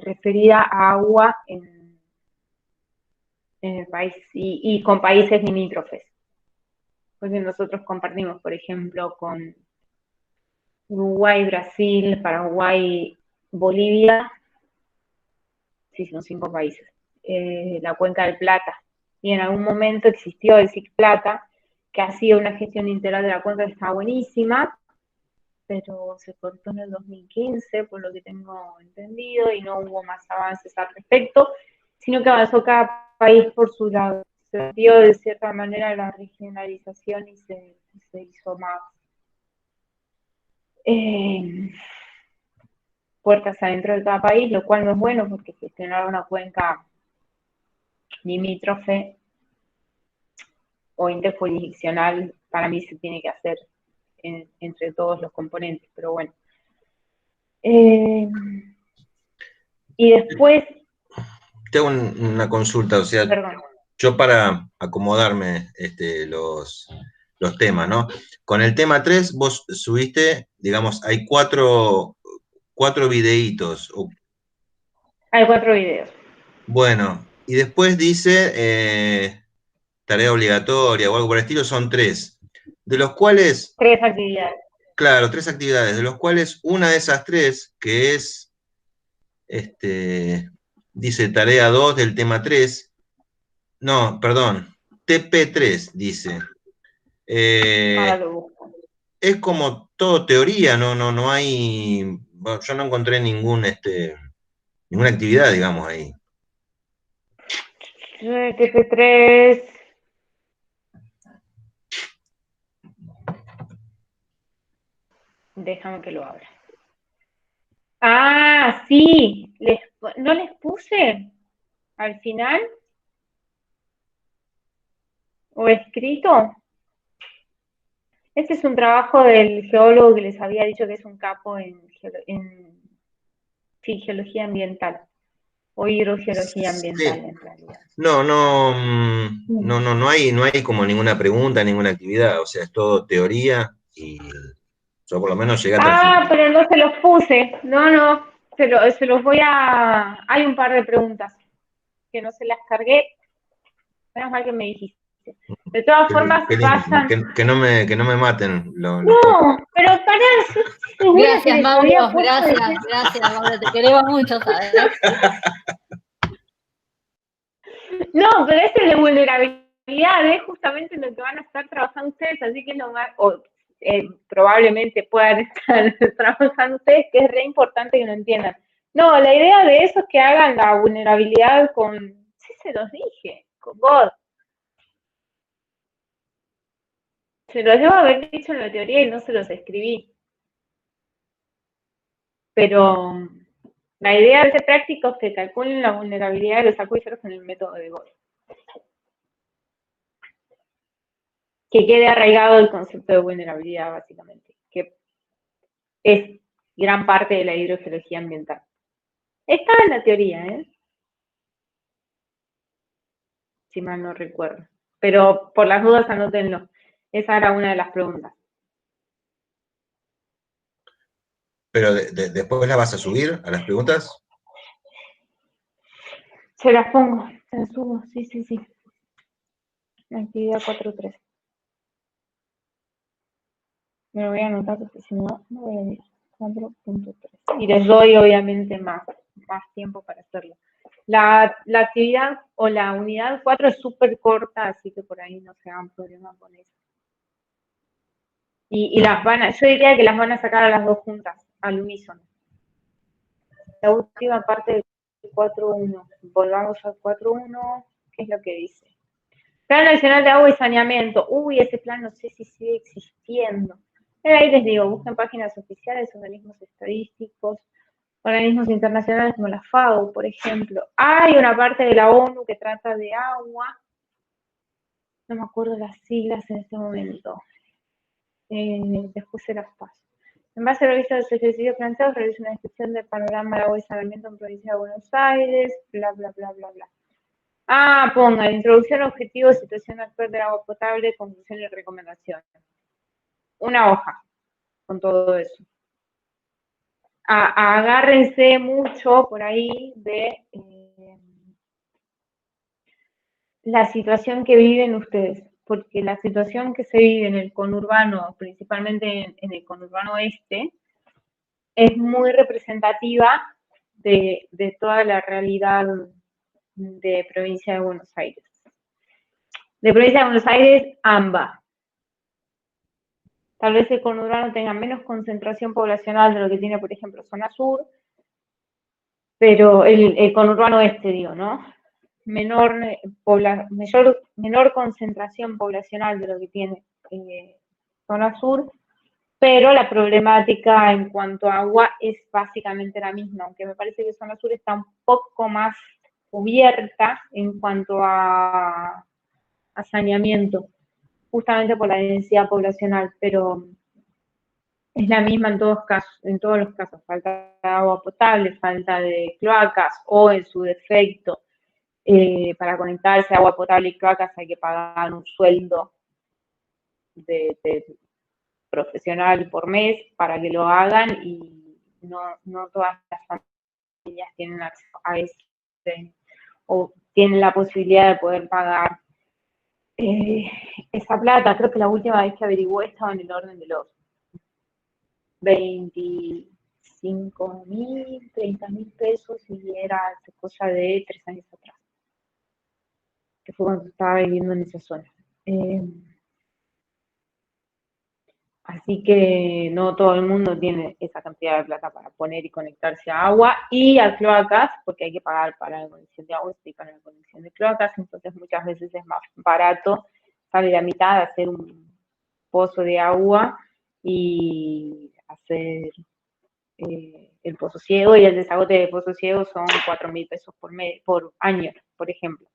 Speaker 2: referida a agua en el país y con países limítrofes. Porque nosotros compartimos, por ejemplo, con Uruguay, Brasil, Paraguay, Bolivia, sí, son 5 países, la Cuenca del Plata. Y en algún momento existió el SIC Plata, que ha sido una gestión integral de la cuenca que está buenísima, pero se cortó en el 2015, por lo que tengo entendido, y no hubo más avances al respecto, sino que avanzó cada país por su lado. Se dio de cierta manera la regionalización y se hizo más puertas adentro de cada país, lo cual no es bueno porque gestionar una cuenca limítrofe o interjurisdiccional para mí se tiene que hacer entre todos los componentes, pero bueno. Y después...
Speaker 1: Tengo una consulta, o sea,
Speaker 2: perdón.
Speaker 1: Yo para acomodarme los temas, ¿no? Con el tema 3, vos subiste, digamos, hay cuatro videitos.
Speaker 2: Hay 4 videos.
Speaker 1: Bueno, y después dice tarea obligatoria o algo por el estilo, son 3. De los cuales...
Speaker 2: 3 actividades.
Speaker 1: Claro, 3 actividades, de los cuales una de esas 3, que es, dice tarea 2 del tema 3, no, perdón, TP3 dice. Es como todo teoría, no hay, bueno, yo no encontré ninguna actividad, digamos, ahí.
Speaker 2: TP3. Déjame que lo abra. Ah, sí. ¿No les puse al final? ¿O escrito? Este es un trabajo del geólogo que les había dicho que es un capo en geología ambiental. O hidrogeología ambiental, sí. En realidad.
Speaker 1: No hay como ninguna pregunta, ninguna actividad, o sea, es todo teoría y yo por lo menos llegué hasta el final.
Speaker 2: Pero no se los puse, no, se los voy a... Hay un par de preguntas que no se las cargué, menos mal que me dijiste. servicio. De todas formas,
Speaker 1: Qué lindo,
Speaker 2: vayan...
Speaker 1: que no me maten.
Speaker 2: No, pero pará, yo estoy segura que
Speaker 3: Gracias,
Speaker 2: les
Speaker 3: Mauro,
Speaker 2: había puesto
Speaker 3: gracias, Mauro, te queremos mucho, ¿sabes?
Speaker 2: No, pero ese de vulnerabilidad es justamente lo que van a estar trabajando ustedes, así que probablemente puedan estar trabajando ustedes, que es re importante que lo entiendan. No, la idea de eso es que hagan la vulnerabilidad con, sí se los dije, con God. Se los debo haber dicho en la teoría y no se los escribí. Pero la idea de ser práctico es que calculen la vulnerabilidad de los acuíferos en el método de God. Que quede arraigado el concepto de vulnerabilidad, básicamente, que es gran parte de la hidrogeología ambiental. Está en la teoría, si mal no recuerdo. Pero por las dudas anótenlo. Esa era una de las preguntas.
Speaker 1: Pero después las vas a subir a las preguntas.
Speaker 2: Se las pongo, se las subo, sí. La actividad 4.3. Me lo voy a anotar porque si no, no voy a ir. 4.3. Y les doy obviamente más tiempo para hacerlo. La actividad o la unidad 4 es súper corta, así que por ahí no se hagan problemas con eso. Y yo diría que las van a sacar a las dos juntas, al unísono. La última parte del 4.1. Volvamos al 4.1. ¿Qué es lo que dice? Plan Nacional de Agua y Saneamiento. Uy, ese plan no sé si sigue existiendo. Ahí les digo, busquen páginas oficiales, organismos estadísticos, organismos internacionales como la FAO, por ejemplo. Hay una parte de la ONU que trata de agua. No me acuerdo las siglas en este momento. Después se las paso. En base a la revista de los ejercicios planteados, realiza una descripción del panorama de agua y saneamiento en provincia de Buenos Aires, bla. Ponga, introducción, objetivo, situación actual del agua potable, conclusión y recomendación. Una hoja con todo eso. Agárrense mucho por ahí de la situación que viven ustedes, porque la situación que se vive en el conurbano, principalmente en el conurbano este, es muy representativa de toda la realidad de provincia de Buenos Aires. De provincia de Buenos Aires, AMBA. Tal vez el conurbano tenga menos concentración poblacional de lo que tiene, por ejemplo, zona sur, pero el conurbano este, digo, ¿no? Menor concentración poblacional de lo que tiene zona sur, pero la problemática en cuanto a agua es básicamente la misma, aunque me parece que zona sur está un poco más cubierta en cuanto a saneamiento, justamente por la densidad poblacional, pero es la misma en todos los casos, falta de agua potable, falta de cloacas o en su defecto, para conectarse a agua potable y cloacas hay que pagar un sueldo de profesional por mes para que lo hagan y no todas las familias tienen acceso a eso o tienen la posibilidad de poder pagar esa plata. Creo que la última vez que averigué estaba en el orden de los 25.000, 30.000 pesos y era cosa de 3 años atrás, que fue cuando estaba viviendo en esa zona. Así que no todo el mundo tiene esa cantidad de plata para poner y conectarse a agua y a cloacas, porque hay que pagar para la conexión de agua y para la conexión de cloacas, entonces muchas veces es más barato, sale la mitad de hacer un pozo de agua y hacer el pozo ciego, y el desagote de pozo ciego son 4.000 pesos por año, por ejemplo.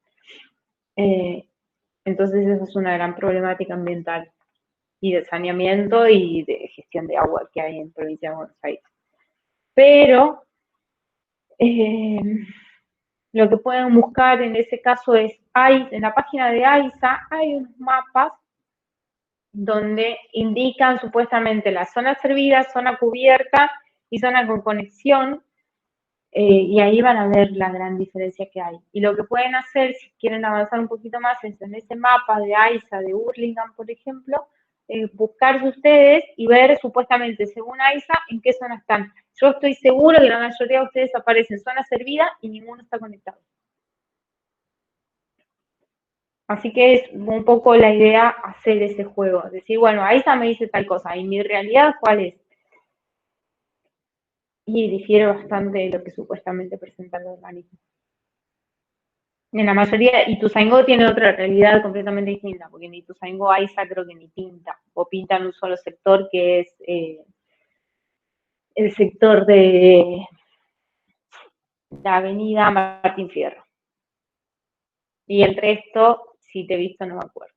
Speaker 2: Entonces esa es una gran problemática ambiental y de saneamiento y de gestión de agua que hay en provincia de Buenos Aires. Pero lo que pueden buscar en ese caso es, en la página de AISA hay unos mapas donde indican supuestamente la zona servida, zona cubierta y zona con conexión, Y ahí van a ver la gran diferencia que hay. Y lo que pueden hacer, si quieren avanzar un poquito más, es en ese mapa de AISA, de Hurlingham, por ejemplo, buscarse ustedes y ver supuestamente, según AISA, en qué zona están. Yo estoy seguro que la mayoría de ustedes aparecen en zona servida y ninguno está conectado. Así que es un poco la idea hacer ese juego. Decir, bueno, AISA me dice tal cosa, ¿y mi realidad cuál es? Y difiere bastante de lo que supuestamente presenta el organismo. En la mayoría, Ituzaingó tiene otra realidad completamente distinta, porque en Ituzaingó AISA creo que ni pinta, o pintan un solo sector que es el sector de la avenida Martín Fierro. Y el resto, si te he visto, no me acuerdo.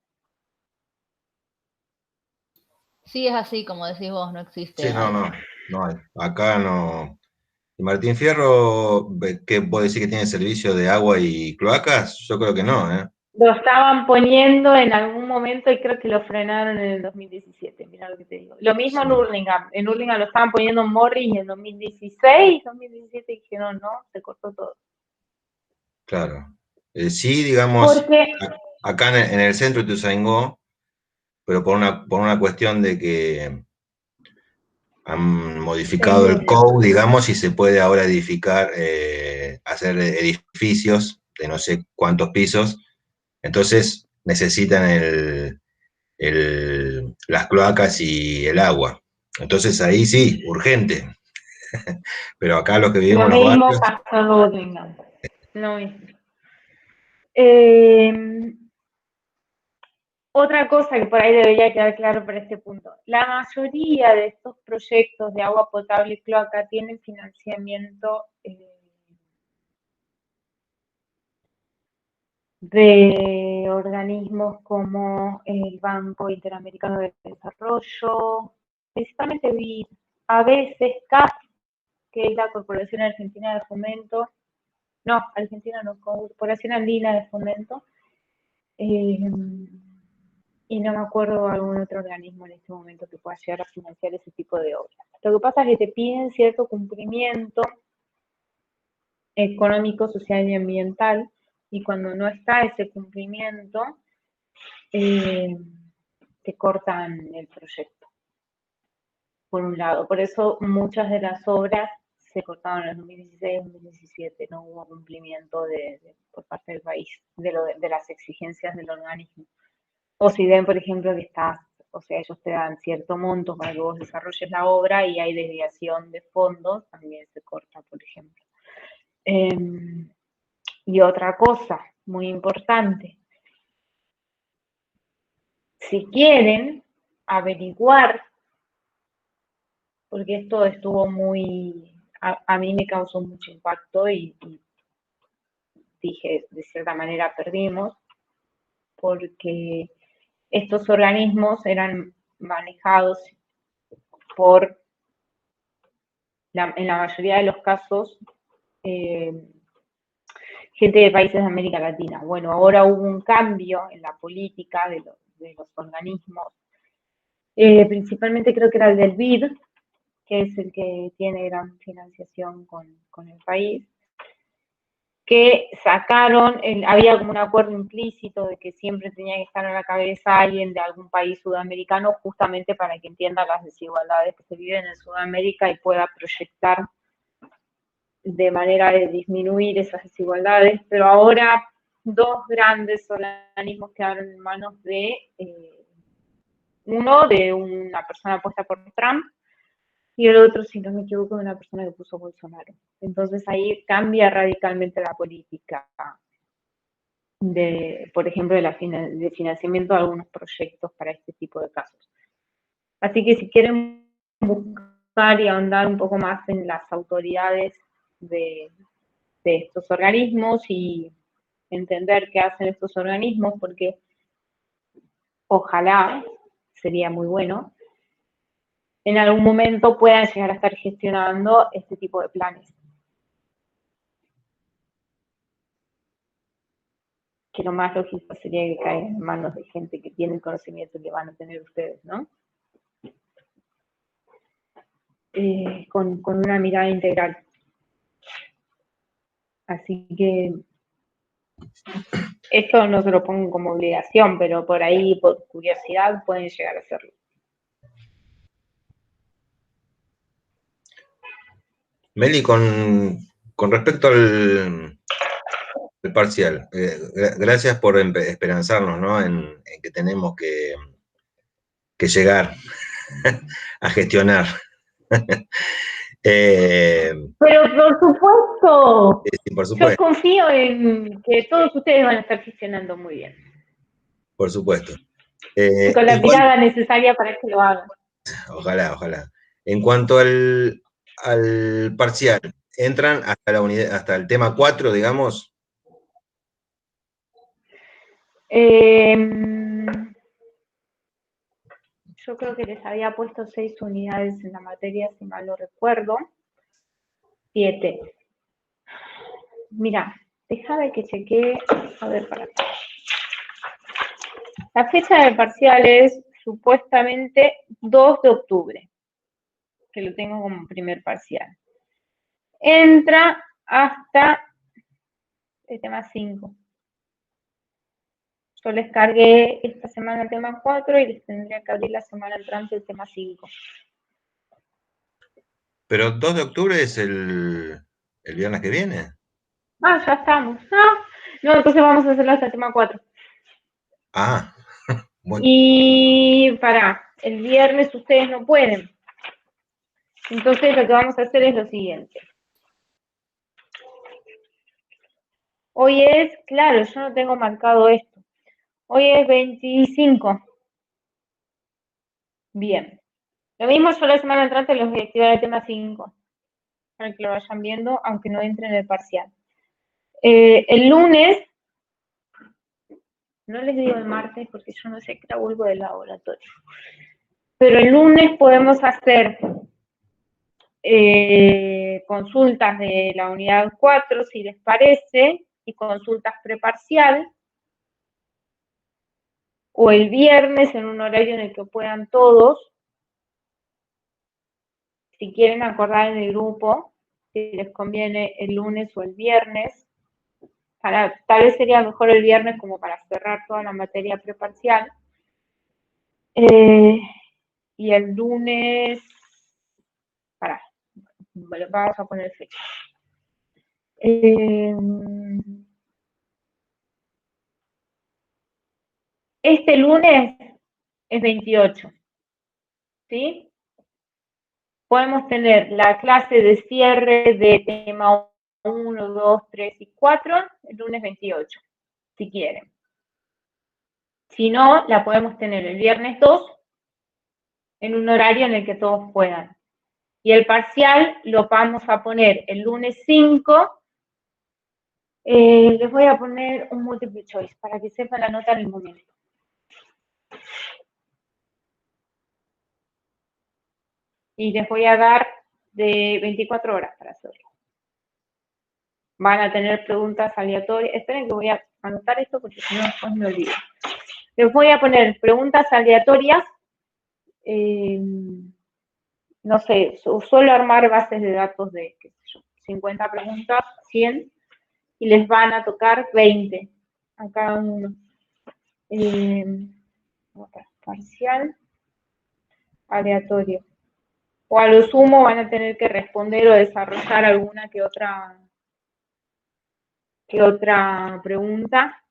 Speaker 3: Sí, es así, como decís vos, no existe.
Speaker 1: Sí, no hay. Acá no. ¿Y Martín Fierro, qué vos decís que tiene servicio de agua y cloacas? Yo creo que no, ¿eh?
Speaker 2: Lo estaban poniendo en algún momento y creo que lo frenaron en el 2017, mira lo que te digo. Lo mismo
Speaker 1: Sí.
Speaker 2: en Hurlingham lo estaban poniendo en Morris en 2016, 2017 dijeron no, se cortó todo.
Speaker 1: Claro. Sí, digamos,
Speaker 2: Porque
Speaker 1: acá en el centro de Ituzaingó, pero por una cuestión de que han modificado el code, digamos, y se puede ahora edificar, hacer edificios de no sé cuántos pisos, entonces necesitan las cloacas y el agua. Entonces ahí sí, urgente. Pero acá los que vivimos
Speaker 2: lo
Speaker 1: en los
Speaker 2: mismo
Speaker 1: barrios,
Speaker 2: pasó en Hurlingham. Lo mismo. Otra cosa que por ahí debería quedar claro para este punto. La mayoría de estos proyectos de agua potable y cloaca tienen financiamiento de organismos como el Banco Interamericano de Desarrollo, principalmente BID, a veces CAF, que es la Corporación Argentina de Fomento, no, Argentina no, Corporación Andina de Fomento, y no me acuerdo algún otro organismo en este momento que pueda llegar a financiar ese tipo de obras. Lo que pasa es que te piden cierto cumplimiento económico, social y ambiental, y cuando no está ese cumplimiento, te cortan el proyecto, por un lado. Por eso muchas de las obras se cortaron en el 2016, 2017, no hubo cumplimiento por parte del país de las exigencias del organismo. O si ven, por ejemplo, que estás, o sea, ellos te dan cierto monto para que vos desarrolles la obra y hay desviación de fondos, también se corta, por ejemplo. Y otra cosa muy importante, si quieren averiguar, porque esto estuvo a mí me causó mucho impacto y dije, de cierta manera perdimos, porque estos organismos eran manejados por, en la mayoría de los casos, gente de países de América Latina. Bueno, ahora hubo un cambio en la política de los organismos, principalmente creo que era el del BID, que es el que tiene gran financiación con el país, que sacaron, había como un acuerdo implícito de que siempre tenía que estar a la cabeza alguien de algún país sudamericano, justamente para que entienda las desigualdades que se viven en Sudamérica y pueda proyectar de manera de disminuir esas desigualdades, pero ahora dos grandes organismos quedaron en manos de uno de una persona puesta por Trump y el otro, si no me equivoco, de una persona que puso Bolsonaro. Entonces ahí cambia radicalmente la política por ejemplo, de financiamiento de algunos proyectos para este tipo de casos. Así que si quieren buscar y ahondar un poco más en las autoridades de estos organismos y entender qué hacen estos organismos, porque ojalá, sería muy bueno, en algún momento puedan llegar a estar gestionando este tipo de planes. Que lo más lógico sería que caigan en manos de gente que tiene el conocimiento que van a tener ustedes, ¿no? Con una mirada integral. Así que esto no se lo pongo como obligación, pero por ahí, por curiosidad, pueden llegar a hacerlo.
Speaker 1: Meli, con respecto al parcial, gracias por esperanzarnos, ¿no? En que tenemos que llegar a gestionar.
Speaker 2: Pero por supuesto,
Speaker 1: Sí, por
Speaker 2: yo
Speaker 1: supuesto,
Speaker 2: confío en que todos ustedes van a estar gestionando muy bien.
Speaker 1: por supuesto.
Speaker 2: Y con la
Speaker 1: En cuanto,
Speaker 2: mirada necesaria para que lo hagan.
Speaker 1: ojalá, ojalá. En cuanto al parcial, ¿entran hasta la unidad, hasta el tema 4, digamos?
Speaker 2: Yo creo que les había puesto 6 unidades en la materia, si mal no recuerdo. 7. Mira, déjame que chequee. A ver, para acá. La fecha del parcial es supuestamente 2 de octubre, que lo tengo como primer parcial. Entra hasta el tema 5. Yo les cargué esta semana el tema 4 y les tendría que abrir la semana entrante el tema 5.
Speaker 1: Pero 2 de octubre es el viernes que viene.
Speaker 2: Ah, ya estamos. No, entonces vamos a hacerlo hasta el tema 4.
Speaker 1: Ah, bueno.
Speaker 2: Y el viernes ustedes no pueden. Entonces lo que vamos a hacer es lo siguiente. Hoy es, claro, yo no tengo marcado esto. Hoy es 25. Bien. Lo mismo yo la semana entrante les voy a activar el tema 5. Para que lo vayan viendo, aunque no entre en el parcial. El lunes, no les digo el martes porque yo no sé qué la vuelvo del laboratorio. Pero el lunes podemos hacer consultas de la unidad 4, si les parece, y consultas preparcial, o el viernes en un horario en el que puedan todos, si quieren acordar en el grupo, si les conviene el lunes o el viernes, tal vez sería mejor el viernes como para cerrar toda la materia preparcial, y el lunes, vamos a poner fecha. Este lunes es 28, ¿sí? Podemos tener la clase de cierre de tema 1, 2, 3 y 4 el lunes 28, si quieren. Si no, la podemos tener el viernes 2 en un horario en el que todos puedan. Y el parcial lo vamos a poner el lunes 5. Les voy a poner un multiple choice para que sepan la nota en el momento. Y les voy a dar de 24 horas para hacerlo. Van a tener preguntas aleatorias. Esperen que voy a anotar esto porque si no después me olvido. Les voy a poner preguntas aleatorias. No sé, suelo armar bases de datos de, qué sé yo, 50 preguntas, 100, y les van a tocar 20 a cada uno. Parcial, aleatorio. O a lo sumo van a tener que responder o desarrollar alguna que otra pregunta,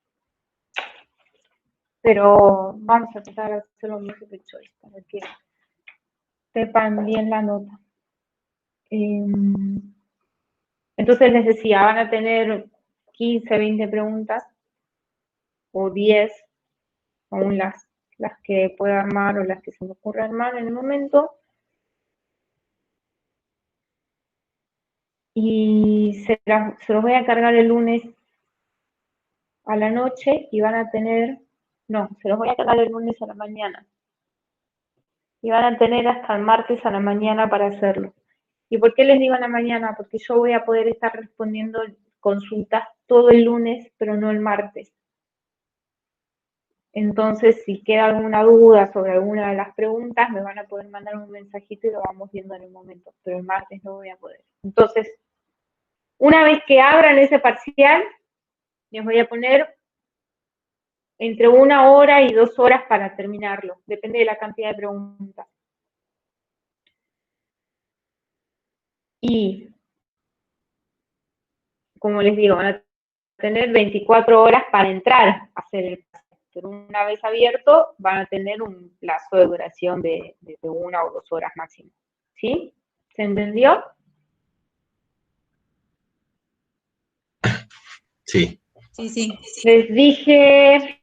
Speaker 2: pero vamos a tratar de hacerlo multiple choice para que sepan bien la nota. Entonces les decía, van a tener 15, 20 preguntas, o 10, según las que pueda armar o las que se me ocurra armar en el momento. Y se los voy a cargar el lunes a la noche y van a tener, no, se los voy a cargar el lunes a la mañana. Y van a tener hasta el martes a la mañana para hacerlo. ¿Y por qué les digo a la mañana? Porque yo voy a poder estar respondiendo consultas todo el lunes, pero no el martes. Entonces, si queda alguna duda sobre alguna de las preguntas, me van a poder mandar un mensajito y lo vamos viendo en el momento, pero el martes no voy a poder. Entonces, Una vez que abran ese parcial, les voy a poner entre 1 hora y 2 horas para terminarlo, depende de la cantidad de preguntas. Y, como les digo, van a tener 24 horas para entrar a hacer el parcial, pero una vez abierto van a tener un plazo de duración de 1 o 2 horas máximo. ¿Sí? ¿Se entendió?
Speaker 1: Sí.
Speaker 4: Sí, sí.
Speaker 2: Les dije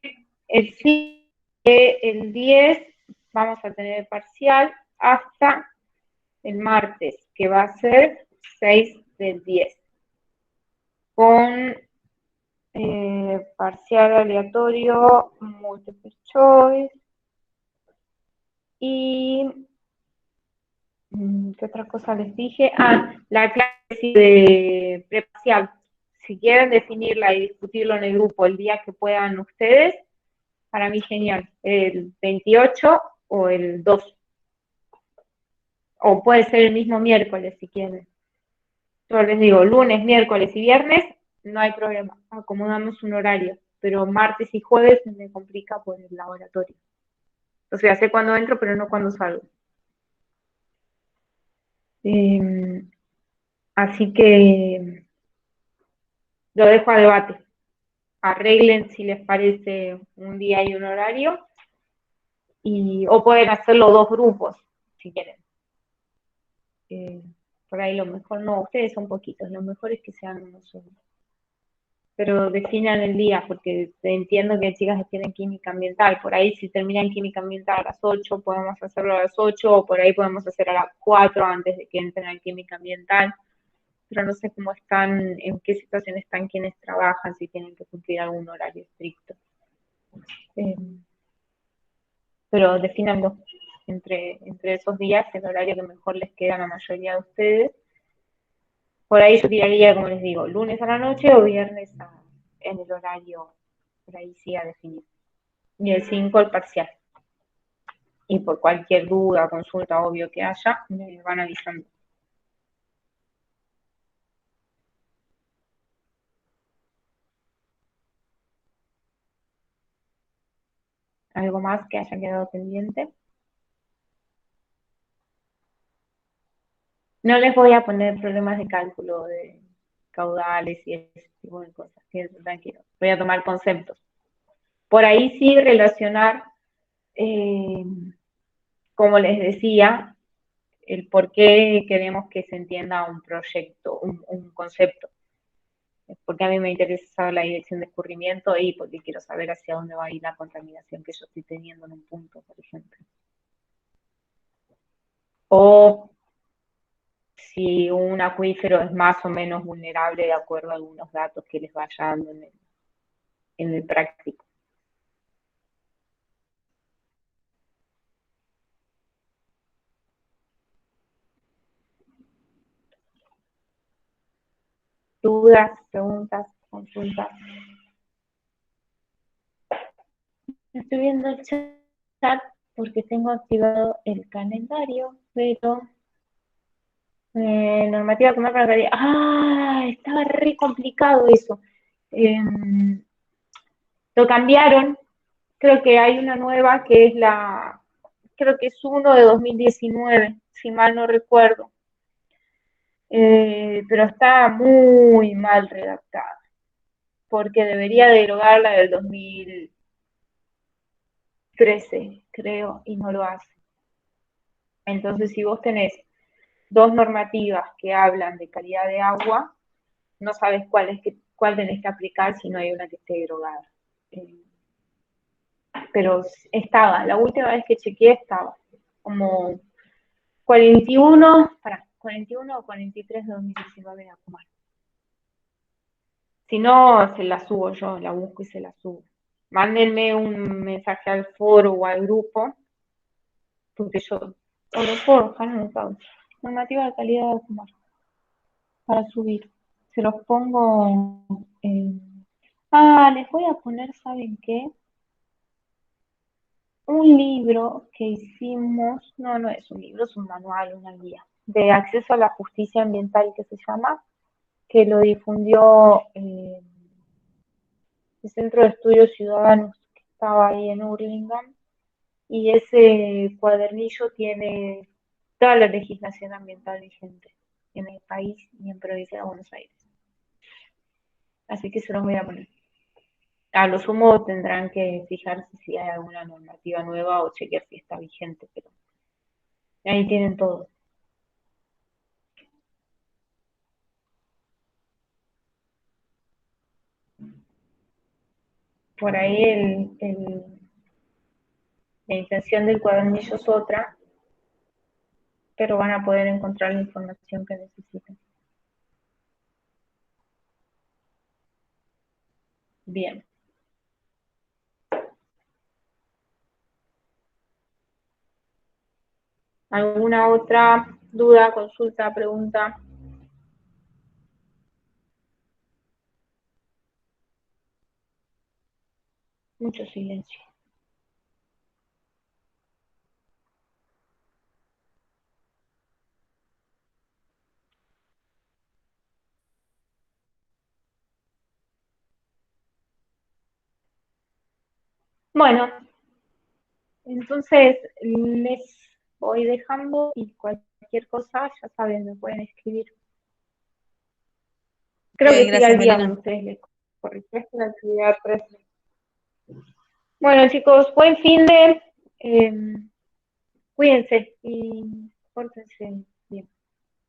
Speaker 2: el 10 vamos a tener el parcial hasta el martes, que va a ser 6 del 10, con parcial aleatorio, multiple choice, y ¿qué otra cosa les dije? La clase de preparcial. Si quieren definirla y discutirlo en el grupo el día que puedan ustedes, para mí genial. El 28 o el 2. O puede ser el mismo miércoles si quieren. Yo les digo, lunes, miércoles y viernes, no hay problema. Acomodamos un horario. Pero martes y jueves se me complica por el laboratorio. O sea, sé cuándo entro, pero no cuándo salgo. Así que lo dejo a debate. Arreglen si les parece un día y un horario. O pueden hacerlo 2 grupos, si quieren. Por ahí lo mejor, no, ustedes son poquitos, lo mejor es que sean uno solo. Pero definan el día, porque entiendo que chicas tienen química ambiental. Por ahí si terminan química ambiental a las 8, podemos hacerlo a las 8, o por ahí podemos hacer a las 4 antes de que entren en química ambiental. Pero no sé cómo están, en qué situación están quienes trabajan, si tienen que cumplir algún horario estricto. Pero defínanlo entre esos días, el horario que mejor les queda a la mayoría de ustedes. Por ahí yo tiraría, como les digo, lunes a la noche o viernes en el horario, por ahí sí a definir. Y el 5 el parcial. Y por cualquier duda, consulta, obvio que haya, me van avisando. ¿Algo más que haya quedado pendiente? No les voy a poner problemas de cálculo de caudales y ese tipo de cosas, quédense tranquilos. Voy a tomar conceptos. Por ahí sí relacionar, como les decía, el por qué queremos que se entienda un proyecto, un concepto. Porque a mí me interesa saber la dirección de escurrimiento y porque quiero saber hacia dónde va a ir la contaminación que yo estoy teniendo en un punto, por ejemplo. O si un acuífero es más o menos vulnerable de acuerdo a algunos datos que les vaya dando en el práctico. ¿Dudas, preguntas, consultas? Estoy viendo el chat porque tengo activado el calendario, pero normativa comer para calidad. ¡Ah! Estaba re complicado eso. Lo cambiaron. Creo que hay una nueva que es creo que es 1 de 2019, si mal no recuerdo. Pero está muy mal redactada, porque debería derogar la del 2013, creo, y no lo hace. Entonces, si vos tenés 2 normativas que hablan de calidad de agua, no sabes cuál tenés que aplicar si no hay una que esté derogada. Pero estaba, la última vez que chequeé estaba, como 41 o 43 de 2019 a Kumar. Si no, se la subo yo, la busco y se la subo. Mándenme un mensaje al foro o al grupo, porque yo, o los foros, normativa de calidad de Kumar, para subir. Se los pongo les voy a poner, ¿saben qué? Un libro que hicimos, no es un libro, es un manual, una guía, de acceso a la justicia ambiental que se llama, que lo difundió el Centro de Estudios Ciudadanos que estaba ahí en Hurlingham, y ese cuadernillo tiene toda la legislación ambiental vigente en el país y en provincia de Buenos Aires. Así que se los voy a poner. A lo sumo tendrán que fijarse si hay alguna normativa nueva o chequear si está vigente, pero ahí tienen todo. Por ahí la intención del cuadernillo es otra, pero van a poder encontrar la información que necesitan. Bien. ¿Alguna otra duda, consulta, pregunta? Mucho silencio. Bueno, entonces les voy dejando y cualquier cosa, ya saben, me pueden escribir. Creo que sigue al día cuando ustedes les corrigen la actividad 3. Bueno, chicos, buen fin de... cuídense y pórtense bien.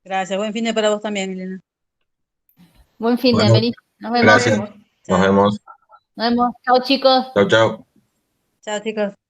Speaker 4: Gracias, buen fin de para vos también, Milena.
Speaker 3: Buen fin de,
Speaker 1: Bueno,
Speaker 3: Meli. Nos vemos.
Speaker 1: gracias. Nos vemos.
Speaker 3: Nos vemos. Chao, chicos.
Speaker 1: Chau, chau.
Speaker 4: Chao, chicos.